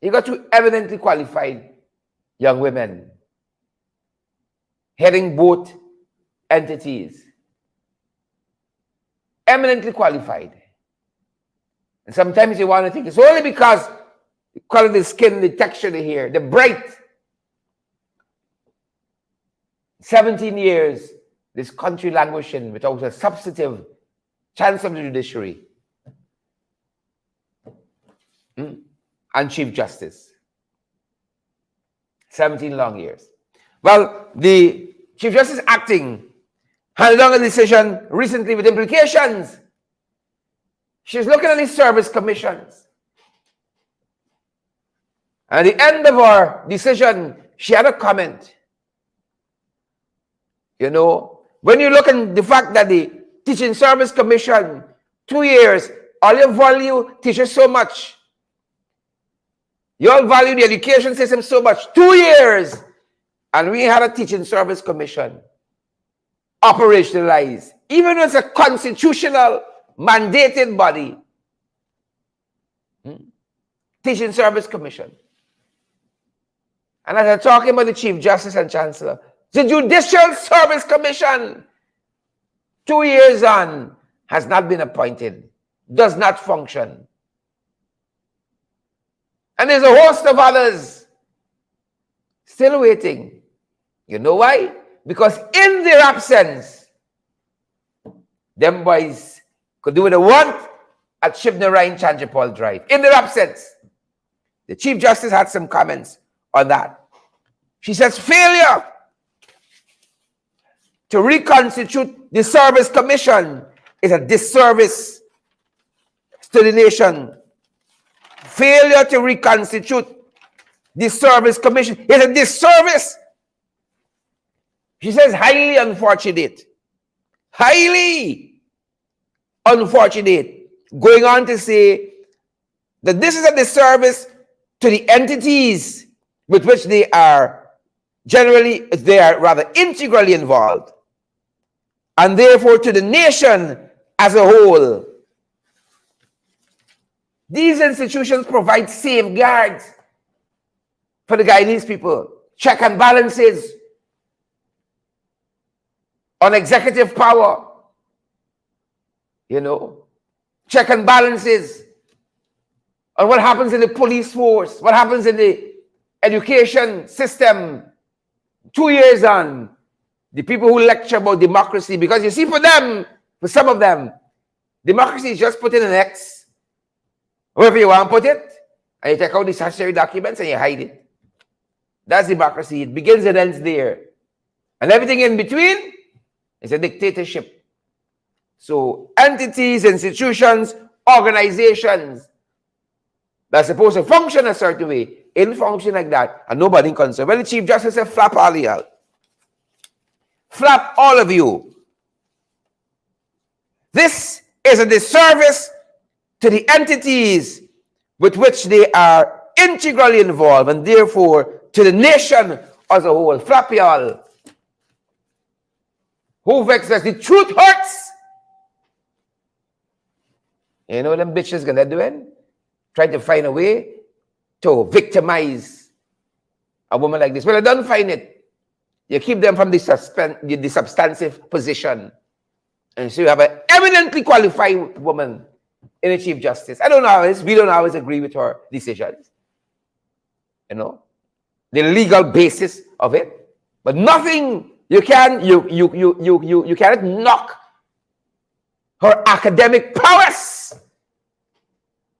You got two evidently qualified young women heading both entities. Eminently qualified. And sometimes you want to think it's only because the color of the skin, the texture of the hair, the bright. 17 years, this country languishing without a substantive chance of the judiciary. And Chief Justice. 17 long years. Well, the Chief Justice acting handed down a decision recently with implications. She's looking at the service commissions. At the end of her decision, she had a comment. You know, when you look at the fact that the Teaching Service Commission, 2 years, all you value teachers so much. You all value the education system so much. 2 years. And we had a Teaching Service Commission operationalized. Even though it's a constitutional mandated body. Teaching Service Commission. And as I'm talking about the Chief Justice and Chancellor, the Judicial Service Commission, 2 years on, has not been appointed, does not function. And there's a host of others Still waiting. You know why? Because in their absence, them boys could do what they want at Shibna Ryan Chanjapal Drive. In their absence. The Chief Justice had some comments on that. She says failure to reconstitute the Service Commission is a disservice to the nation. Failure to reconstitute the Service Commission is a disservice. She says highly unfortunate. Highly unfortunate. Going on to say that this is a disservice to the entities with which they are rather integrally involved, and therefore to the nation as a whole. These institutions provide safeguards for the Guyanese people, check and balances on executive power, check and balances on what happens in the police force, what happens in the education system. 2 years on, the people who lecture about democracy, because you see, for some of them, democracy is just putting an X wherever you want to put it, and you take out the statutory documents and you hide it. That's democracy. It begins and ends there. And everything in between is a dictatorship. So entities, institutions, organizations that's supposed to function a certain way, ain't function like that, and nobody concerned. Well, the Chief Justice said, flap all y'all. Flap all of you. This is a disservice to the entities with which they are integrally involved, and therefore to the nation as a whole. Flap y'all. Who vexes? The truth hurts. You know what them bitches gonna do? Try to find a way to victimize a woman like this. Well, I don't find it. You keep them from the substantive position. And so you have an eminently qualified woman in the Chief Justice. We don't always agree with her decisions. The legal basis of it. But nothing, you cannot knock her academic prowess.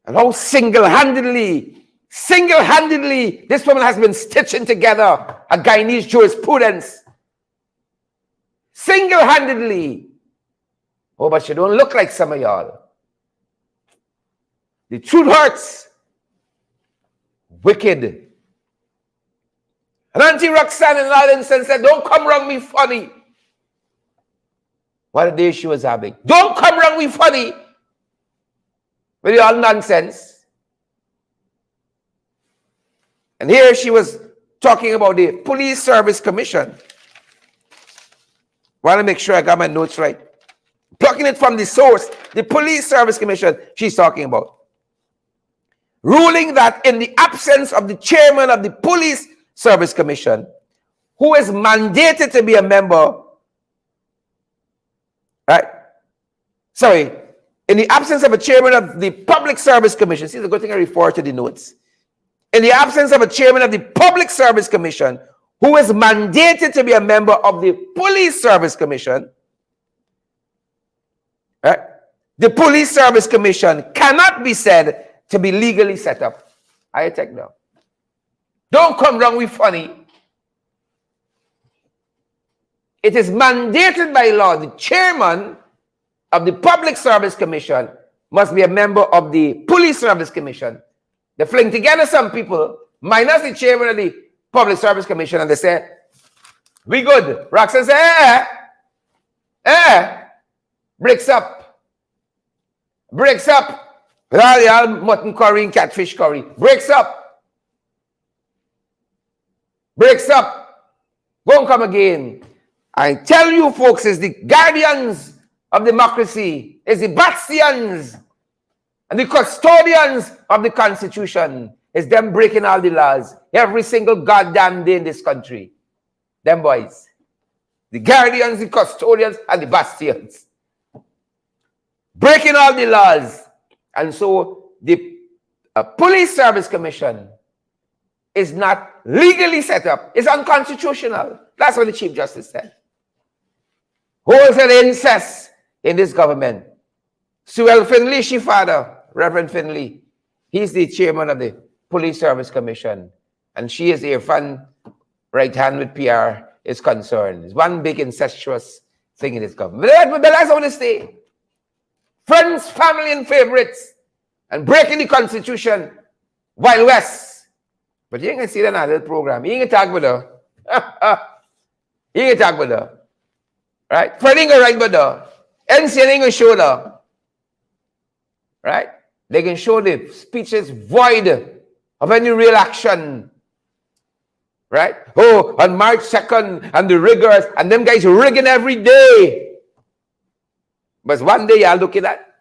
And how single-handedly, this woman has been stitching together a Guyanese jurisprudence. Single-handedly. Oh, but she don't look like some of y'all. The truth hurts. Wicked. And Auntie Roxanne in Lallinson said, don't come wrong me funny. What a day she was having. Don't come wrong me funny. With all nonsense. And here she was talking about the Police Service Commission. Want to make sure I got my notes right. Plucking it from the source, the Police Service Commission she's talking about. Ruling that in the absence of the chairman of the Police Service Commission, who is mandated to be a member, right? Sorry. In the absence of a chairman of the Public Service Commission, see the good thing I refer to the notes. In the absence of a chairman of the Public Service Commission, who is mandated to be a member of the Police Service Commission, right? The Police Service Commission cannot be said to be legally set up. I take now. Don't come wrong with funny. It is mandated by law. The chairman of the Public Service Commission must be a member of the Police Service Commission. They fling together some people, minus the chairman of the Public Service Commission, and they say, we good. Roxanne says, breaks up. Breaks up. With all the mutton curry and catfish curry. Breaks up. Breaks up. Won't come again. I tell you folks, it's the guardians of democracy, is the bastions and the custodians of the Constitution. It's them breaking all the laws every single goddamn day in this country. Them boys. The guardians, the custodians, and the bastions. Breaking all the laws. And so the Police Service Commission is not legally set up is unconstitutional. That's what the Chief Justice said. Wholesale incest in this government. Sewell Finley, she father, Reverend Finley, he's the chairman of the Police Service Commission, and she is Irfan right hand with PR is concerned. It's one big incestuous thing in this government. But that's how they stay. Friends, family, and favorites, and breaking the Constitution, Wild West. But you ain't gonna see that in another program. You ain't gonna talk with her. You ain't gonna talk with her. Right? Fred ain't gonna write with her. NCN ain't gonna show her. Right? They can show the speeches void of any real action. Right? Oh, on March 2nd, and the riggers, and them guys rigging every day. But one day y'all look at that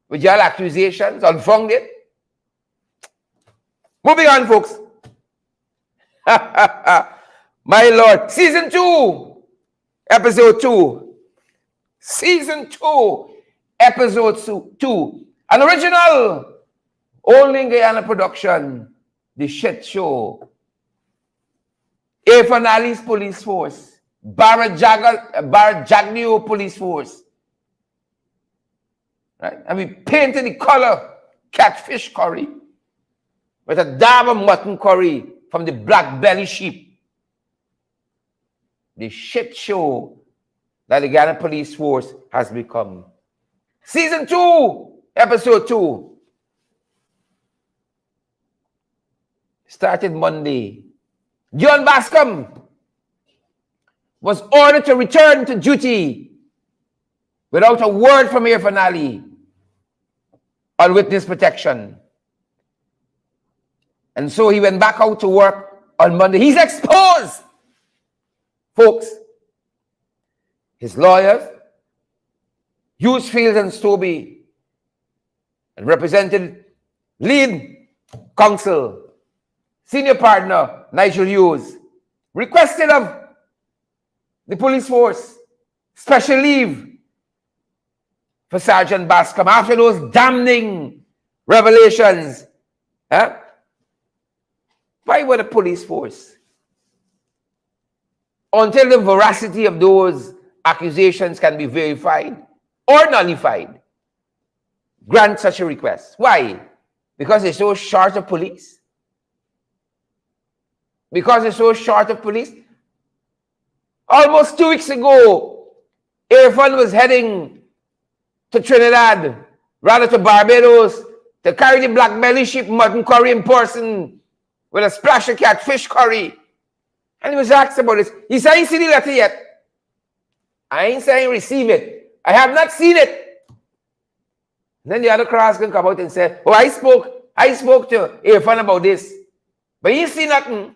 with y'all accusations, unfounded. Moving on, folks. My Lord, season 2, episode 2. Season 2, episode 2. An original, only in Guyana production, The Shit Show. Irfan Ali's police force, Barajagno police force. Right? And we painted the color catfish curry with a dab of mutton curry from the black belly sheep. The shit show that the Ghana police force has become. Season 2, episode 2. Started Monday. John Bascom was ordered to return to duty without a word from Irfan Ali on witness protection. And so he went back out to work on Monday. He's exposed, folks. His lawyers, Hughes, Fields, and Stobie, and represented lead counsel, senior partner, Nigel Hughes, requested of the police force special leave for Sergeant Bascom after those damning revelations. Huh? Why would the police force, until the veracity of those accusations can be verified or nullified, grant such a request? Why? Because they're so short of police? Because they're so short of police? Almost 2 weeks ago, Irfan was heading to Trinidad, rather to Barbados, to carry the black belly sheep mutton curry in person with a splash of catfish curry. And he was asked about this. He said, I ain't seen the letter yet. I ain't saying receive it. I have not seen it. And then the other cross can come out and say, oh, I spoke to Irfan about this. But he ain't seen nothing.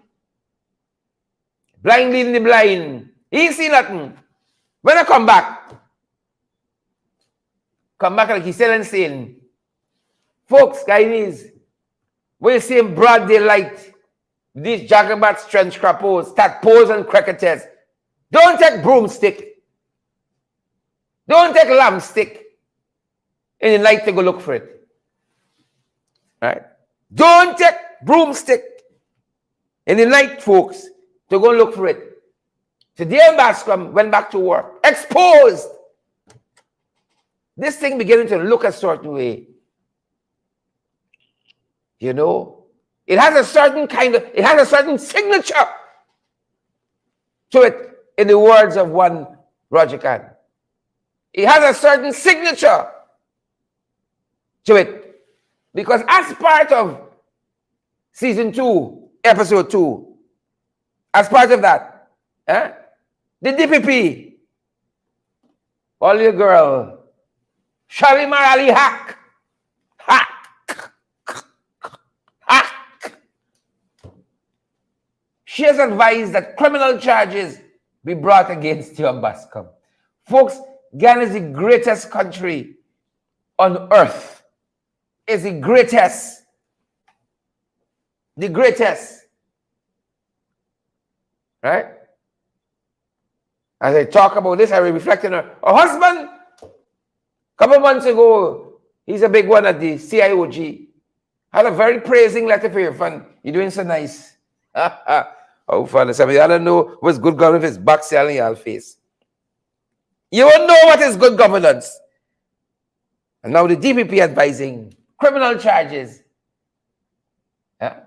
Blind leading the blind. He ain't seen nothing. When I come back like he's still insane. Folks, Guyanese, when you see in broad daylight, these jagabats, trench crappos, tadpoles, and cricketers, don't take broomstick. Don't take lamb stick in the night to go look for it. Right? Don't take broomstick in the night, folks, to go look for it. Today, Bascom went back to work, exposed. This thing beginning to look a certain way. You know, it has a certain signature to it, in the words of one Roger Khan. It has a certain signature to it. Because as part of season 2, episode 2, as part of that, the DPP, all your girl, Shalimar Ali Hack. She has advised that criminal charges be brought against you and Bascom. Folks, Ghana is the greatest country on earth. It's the greatest. The greatest. Right? As I talk about this, I reflect on her husband. A couple of months ago, he's a big one at the CIOG. Had a very praising letter for Irfan. You're doing so nice. Oh, father, some of y'all don't know what's good governance if it's back selling y'all face. You won't know what is good governance. And now the DPP advising criminal charges. Yeah?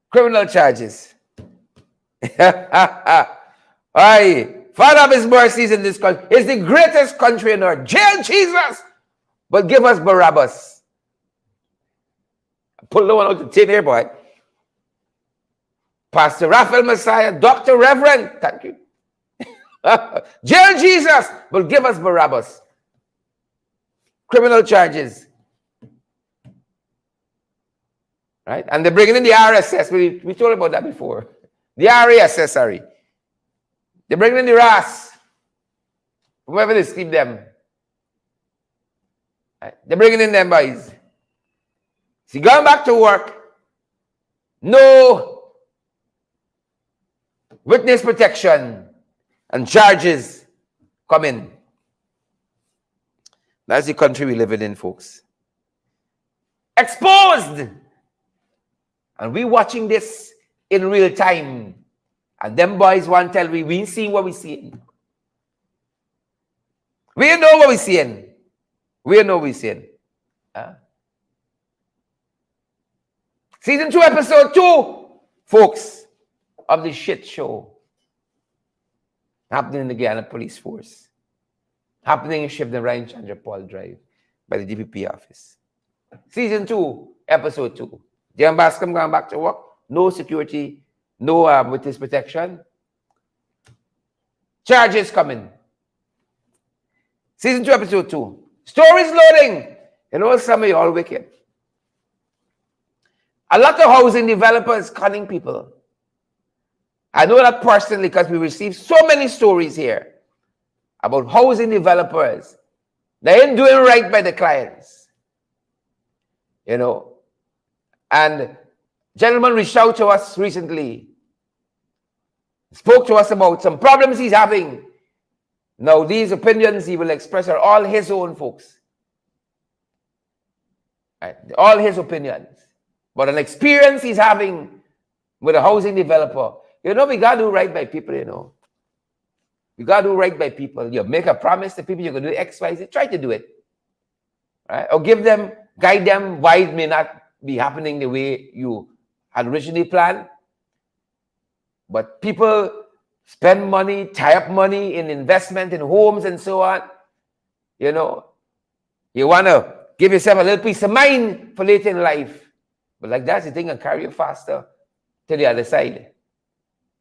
Criminal charges. Aye. Father of his mercies in this country. It's the greatest country on earth. Jail Jesus. But give us Barabbas. Pull the one out the tin here, boy. Pastor Raphael Messiah, Dr. Reverend. Thank you. Jail Jesus. But give us Barabbas. Criminal charges. Right? And they're bringing in the RSS. We told about that before. The RASS, sorry. They're bringing in the RAS. Whoever they sleep them. Right? They're bringing in them boys. See, going back to work. No witness protection and charges come in. That's the country we live in, folks. Exposed. And we watching this in real time. And them boys want to tell we ain't seeing what we seeing. We know what we seeing. We know what we seeing. Season 2, episode 2, folks, of the shit show happening in the Guyana Police Force. Happening in Shipton Ryan Chandra Paul Drive by the DPP office. Season 2, episode 2. Jan Bascom going back to work. No security. No witness protection. Charges coming. Season 2, episode 2. Stories loading. You know, some of you all wicked. A lot of housing developers cunning people. I know that personally because we receive so many stories here about housing developers. They ain't doing right by the clients. You know. And gentleman reached out to us recently. Spoke to us about some problems he's having. Now, these opinions he will express are all his own, folks. Right? All his opinions. But an experience he's having with a housing developer. You know, we got to do right by people, you know. We got to do right by people. You make a promise to people you're going to do X, Y, Z. Try to do it. Right? Or give them, guide them why it may not be happening the way you had originally planned. But people spend money, tie up money in investment in homes and so on. You know, you want to give yourself a little peace of mind for later in life. But like that's the thing and carry you faster to the other side.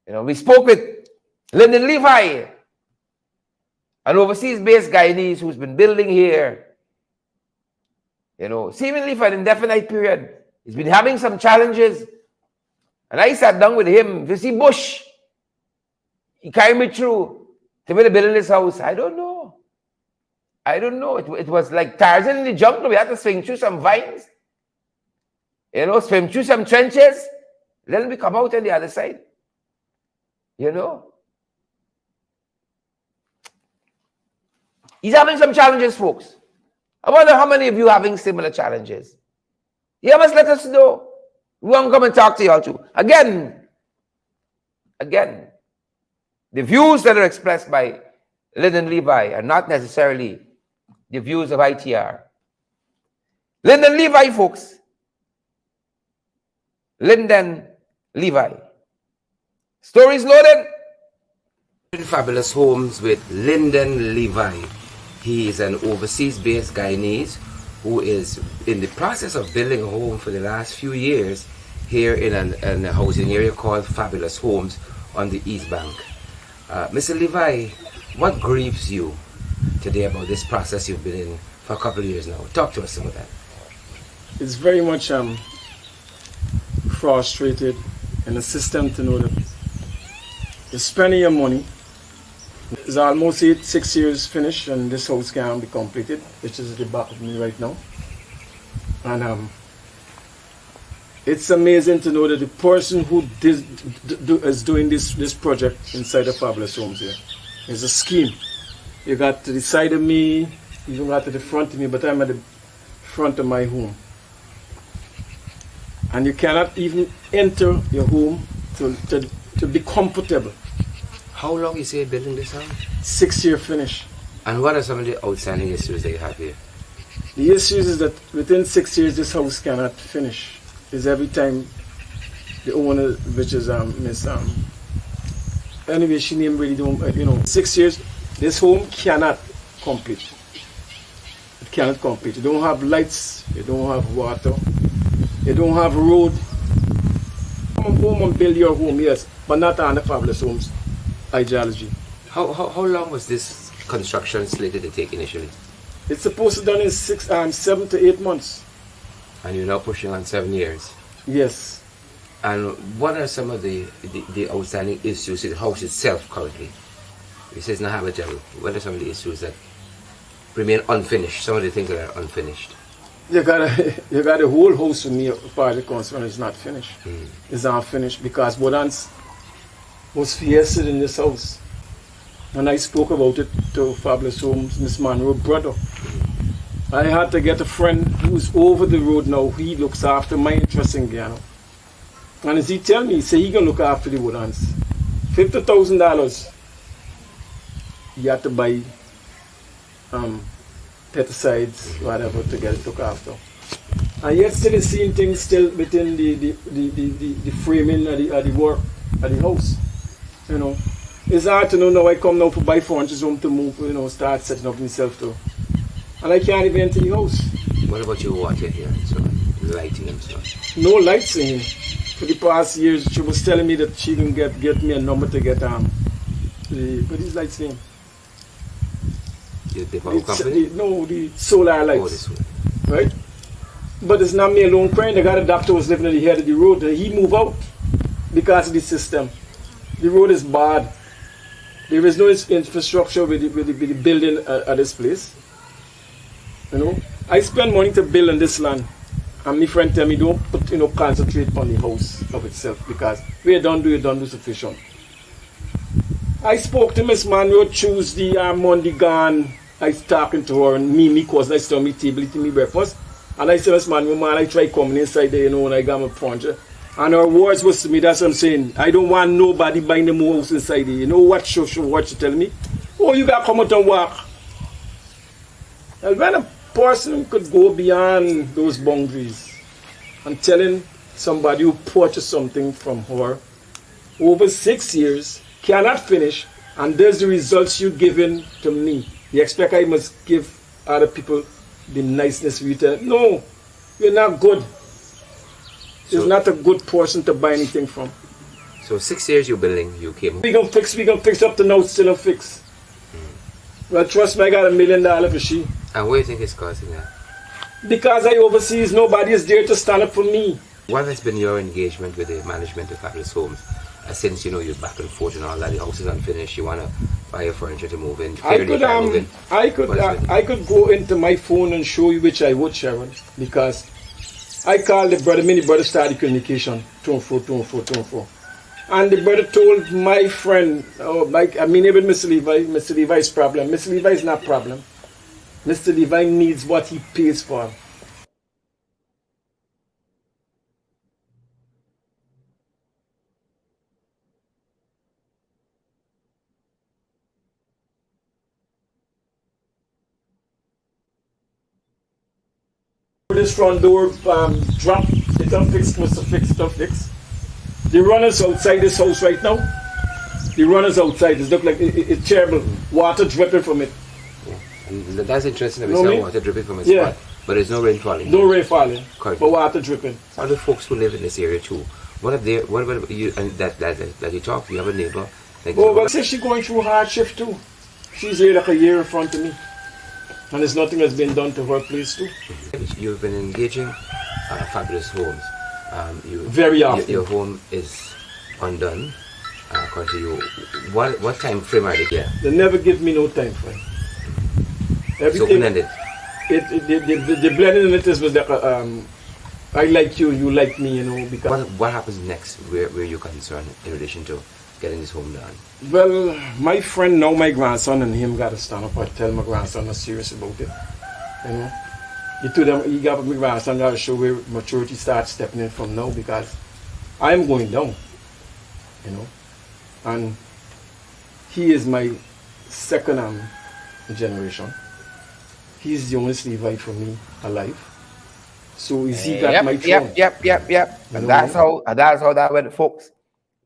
You know, we spoke with Lyndon Levi, an overseas-based Guyanese who's been building here. You know, seemingly for an indefinite period. He's been having some challenges. And I sat down with him. You see Bush, he carried me through to build his house. I don't know. It was like Tarzan in the jungle. We had to swing through some vines. You know, swim through some trenches. Then we come out on the other side. You know. He's having some challenges, folks. I wonder how many of you are having similar challenges. You must let us know. We want to come and talk to y'all too. Again, the views that are expressed by Lyndon Levi are not necessarily the views of ITR. Lyndon Levi, folks. Lyndon Levi. Stories loaded. Fabulous Homes with Lyndon Levi. He is an overseas-based Guyanese who is in the process of building a home for the last few years here in a housing area called Fabulous Homes on the East Bank. Mr. Levi, what grieves you today about this process you've been in for a couple of years now? Talk to us about that. It's very much frustrated in the system to know that you're spending your money. It's almost 6 years finished and this house can be completed, which is at the back of me right now. And it's amazing to know that the person who is doing this project inside the Fabulous Homes here is a scheme. You got to the side of me, you even got to the front of me, but I'm at the front of my home. and you cannot even enter your home to be comfortable. How long you say building this house? 6-year finish. And what are some of the outstanding issues that you have here? The issues is that within 6 years this house cannot finish. Is every time the owner, which is Miss anyway, she name really don't 6 years this home cannot complete. It cannot complete. You don't have lights, you don't have water, you don't have road. Come home and build your home, yes, but not on the fabulous homes ideology. How long was this construction slated to take initially? It's supposed to be done in 7 to 8 months. And you're now pushing on 7 years. Yes. And what are some of the outstanding issues in the house itself currently? You say it's not habitable. What are some of the issues that remain unfinished? Some of the things that are unfinished. You got a whole house with me, part of the concern is not finished. It's not finished because Bodans was fiested in this house. And I spoke about it to Fabulous Homes, Miss Monroe brother. I had to get a friend who's over the road now. He looks after my interest in Guyana. And as he tell me, he say he gonna look after the Woodlands. $50,000 he had to buy pesticides, whatever, to get it looked after. And yet still seeing things still within the framing of the work of the house. You know. It's hard to know now I come now for buy furniture home to move, start setting up myself too. And I can't even enter the house. What about your water here? So lighting and stuff? No lights in here. For the past years, she was telling me that she can get me a number to get what is lights in? The power company? The solar lights. Oh, this one. Right? But it's not me alone crying. The guy, the doctor was living at the head of the road. He moved out because of the system. The road is bad. There is no infrastructure with the building at this place. I spend money to build on this land. And my friend tell me don't concentrate on the house of itself because you don't do sufficient. I spoke to Miss Monroe Tuesday and Monday gone. I was talking to her and me cousin, I stood on my table eating me breakfast. And I said, Miss Monroe, man, I tried coming inside there, and I got my furniture. And her words was to me, that's what I'm saying. I don't want nobody buying the house inside there. You know what she telling me? Oh, you got to come out and walk. And when a person could go beyond those boundaries and telling somebody who purchased something from her over 6 years, cannot finish, and there's the results you given to me. You expect I must give other people the niceness you tell? No, you're not good. It's not a good person to buy anything from. So 6 years you're building, you came. We gonna fix up the now, still a fix. Well, trust me, I got $1 million for she. And what do you think is causing that? Because I overseas, nobody is there to stand up for me. What has been your engagement with the management of Fabulous Homes? Since you're back and forth and all that, the house is unfinished, you want to buy your furniture to move in. I could go into my phone and show you, which I would, Sharon, because I called the brother, many brothers started communication, 2-4. And the brother told my friend, even Mr. Levi's problem. Mr. Levi is not problem. Mr. Levi needs what he pays for. This front door drop, it unfixed, must have fixed, it unfixed. The runners outside this house right now, the runners outside, it look like it's terrible. Water dripping from it. And that's interesting that we saw water dripping from its spot. But there's no rain falling. No rain falling, correct, but water dripping. Other folks who live in this area too, what about you and that you talk to? You have a neighbor? But say she's going through hardship too. She's here like a year in front of me. And there's nothing that's been done to her place too. You've been engaging Fabulous Homes. Very often. Your home is undone. According to you, what time frame are they here? They never give me no time frame. It's open-ended. The blending in it is with like I like you, you like me, because what happens next where you're concerned in relation to getting this home done? Well, my friend now, my grandson and him got to stand up and tell my grandson I'm serious about it. You told them you got my grandson got to show where maturity starts stepping in from now because I'm going down, you know, and he is my second generation. He's the only Levite for me alive. So is he got my throne? Yep. You And know what that's how that went, folks.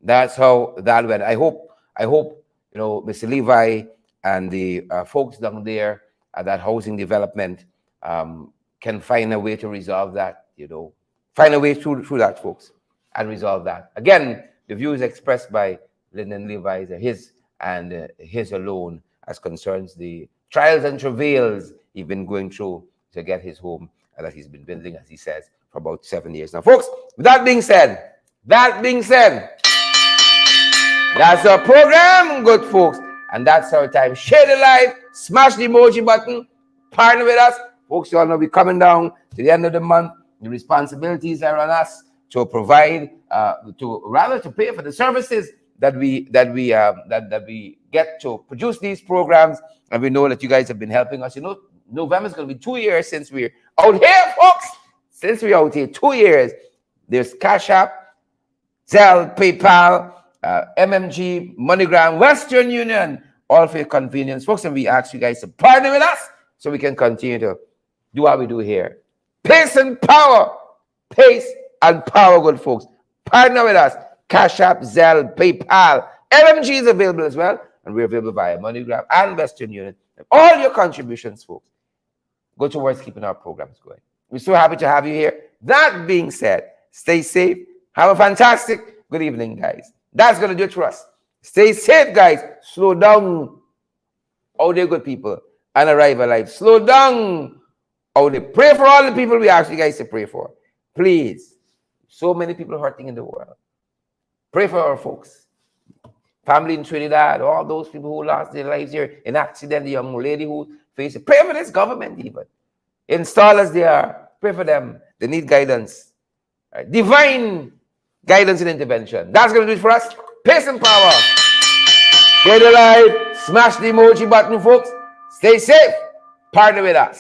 That's how that went. I hope, you know, Mr. Levi and the folks down there at that housing development can find a way to resolve that, you know, find a way through that, folks, and resolve that. Again, the views expressed by Lyndon Levi are his and his alone as concerns the trials and travails he's been going through to get his home that he's been building, as he says, for about 7 years now. Folks, with that being said, that's our program, good folks. And that's our time. Share the live, smash the emoji button, partner with us. Folks, you all know we're coming down to the end of the month. The responsibilities are on us to provide, to pay for the services that we get to produce these programs. And we know that you guys have been helping us. You know, November is going to be 2 years since we're out here, folks. Since we're out here, 2 years. There's Cash App, Zelle, PayPal, MMG, MoneyGram, Western Union, all for your convenience, folks. And we ask you guys to partner with us so we can continue to do what we do here. Pace and power, good folks. Partner with us. Cash App, Zelle, PayPal, MMG is available as well, and we're available via MoneyGram and Western Union. And all your contributions, folks, go towards keeping our programs going. We're so happy to have you here. That being said, stay safe. Have a fantastic good evening, guys. That's going to do it for us. Stay safe, guys. Slow down. Out there, good people. And arrive alive. Slow down. Out there. Pray for all the people we ask you guys to pray for. Please. So many people hurting in the world. Pray for our folks. Family in Trinidad, all those people who lost their lives here in accident, the young lady who faced it. Pray for this government even. Install as they are. Pray for them. They need guidance. Right. Divine guidance and intervention. That's going to do it for us. Pace and power. Share the live. Smash the emoji button, folks. Stay safe. Partner with us.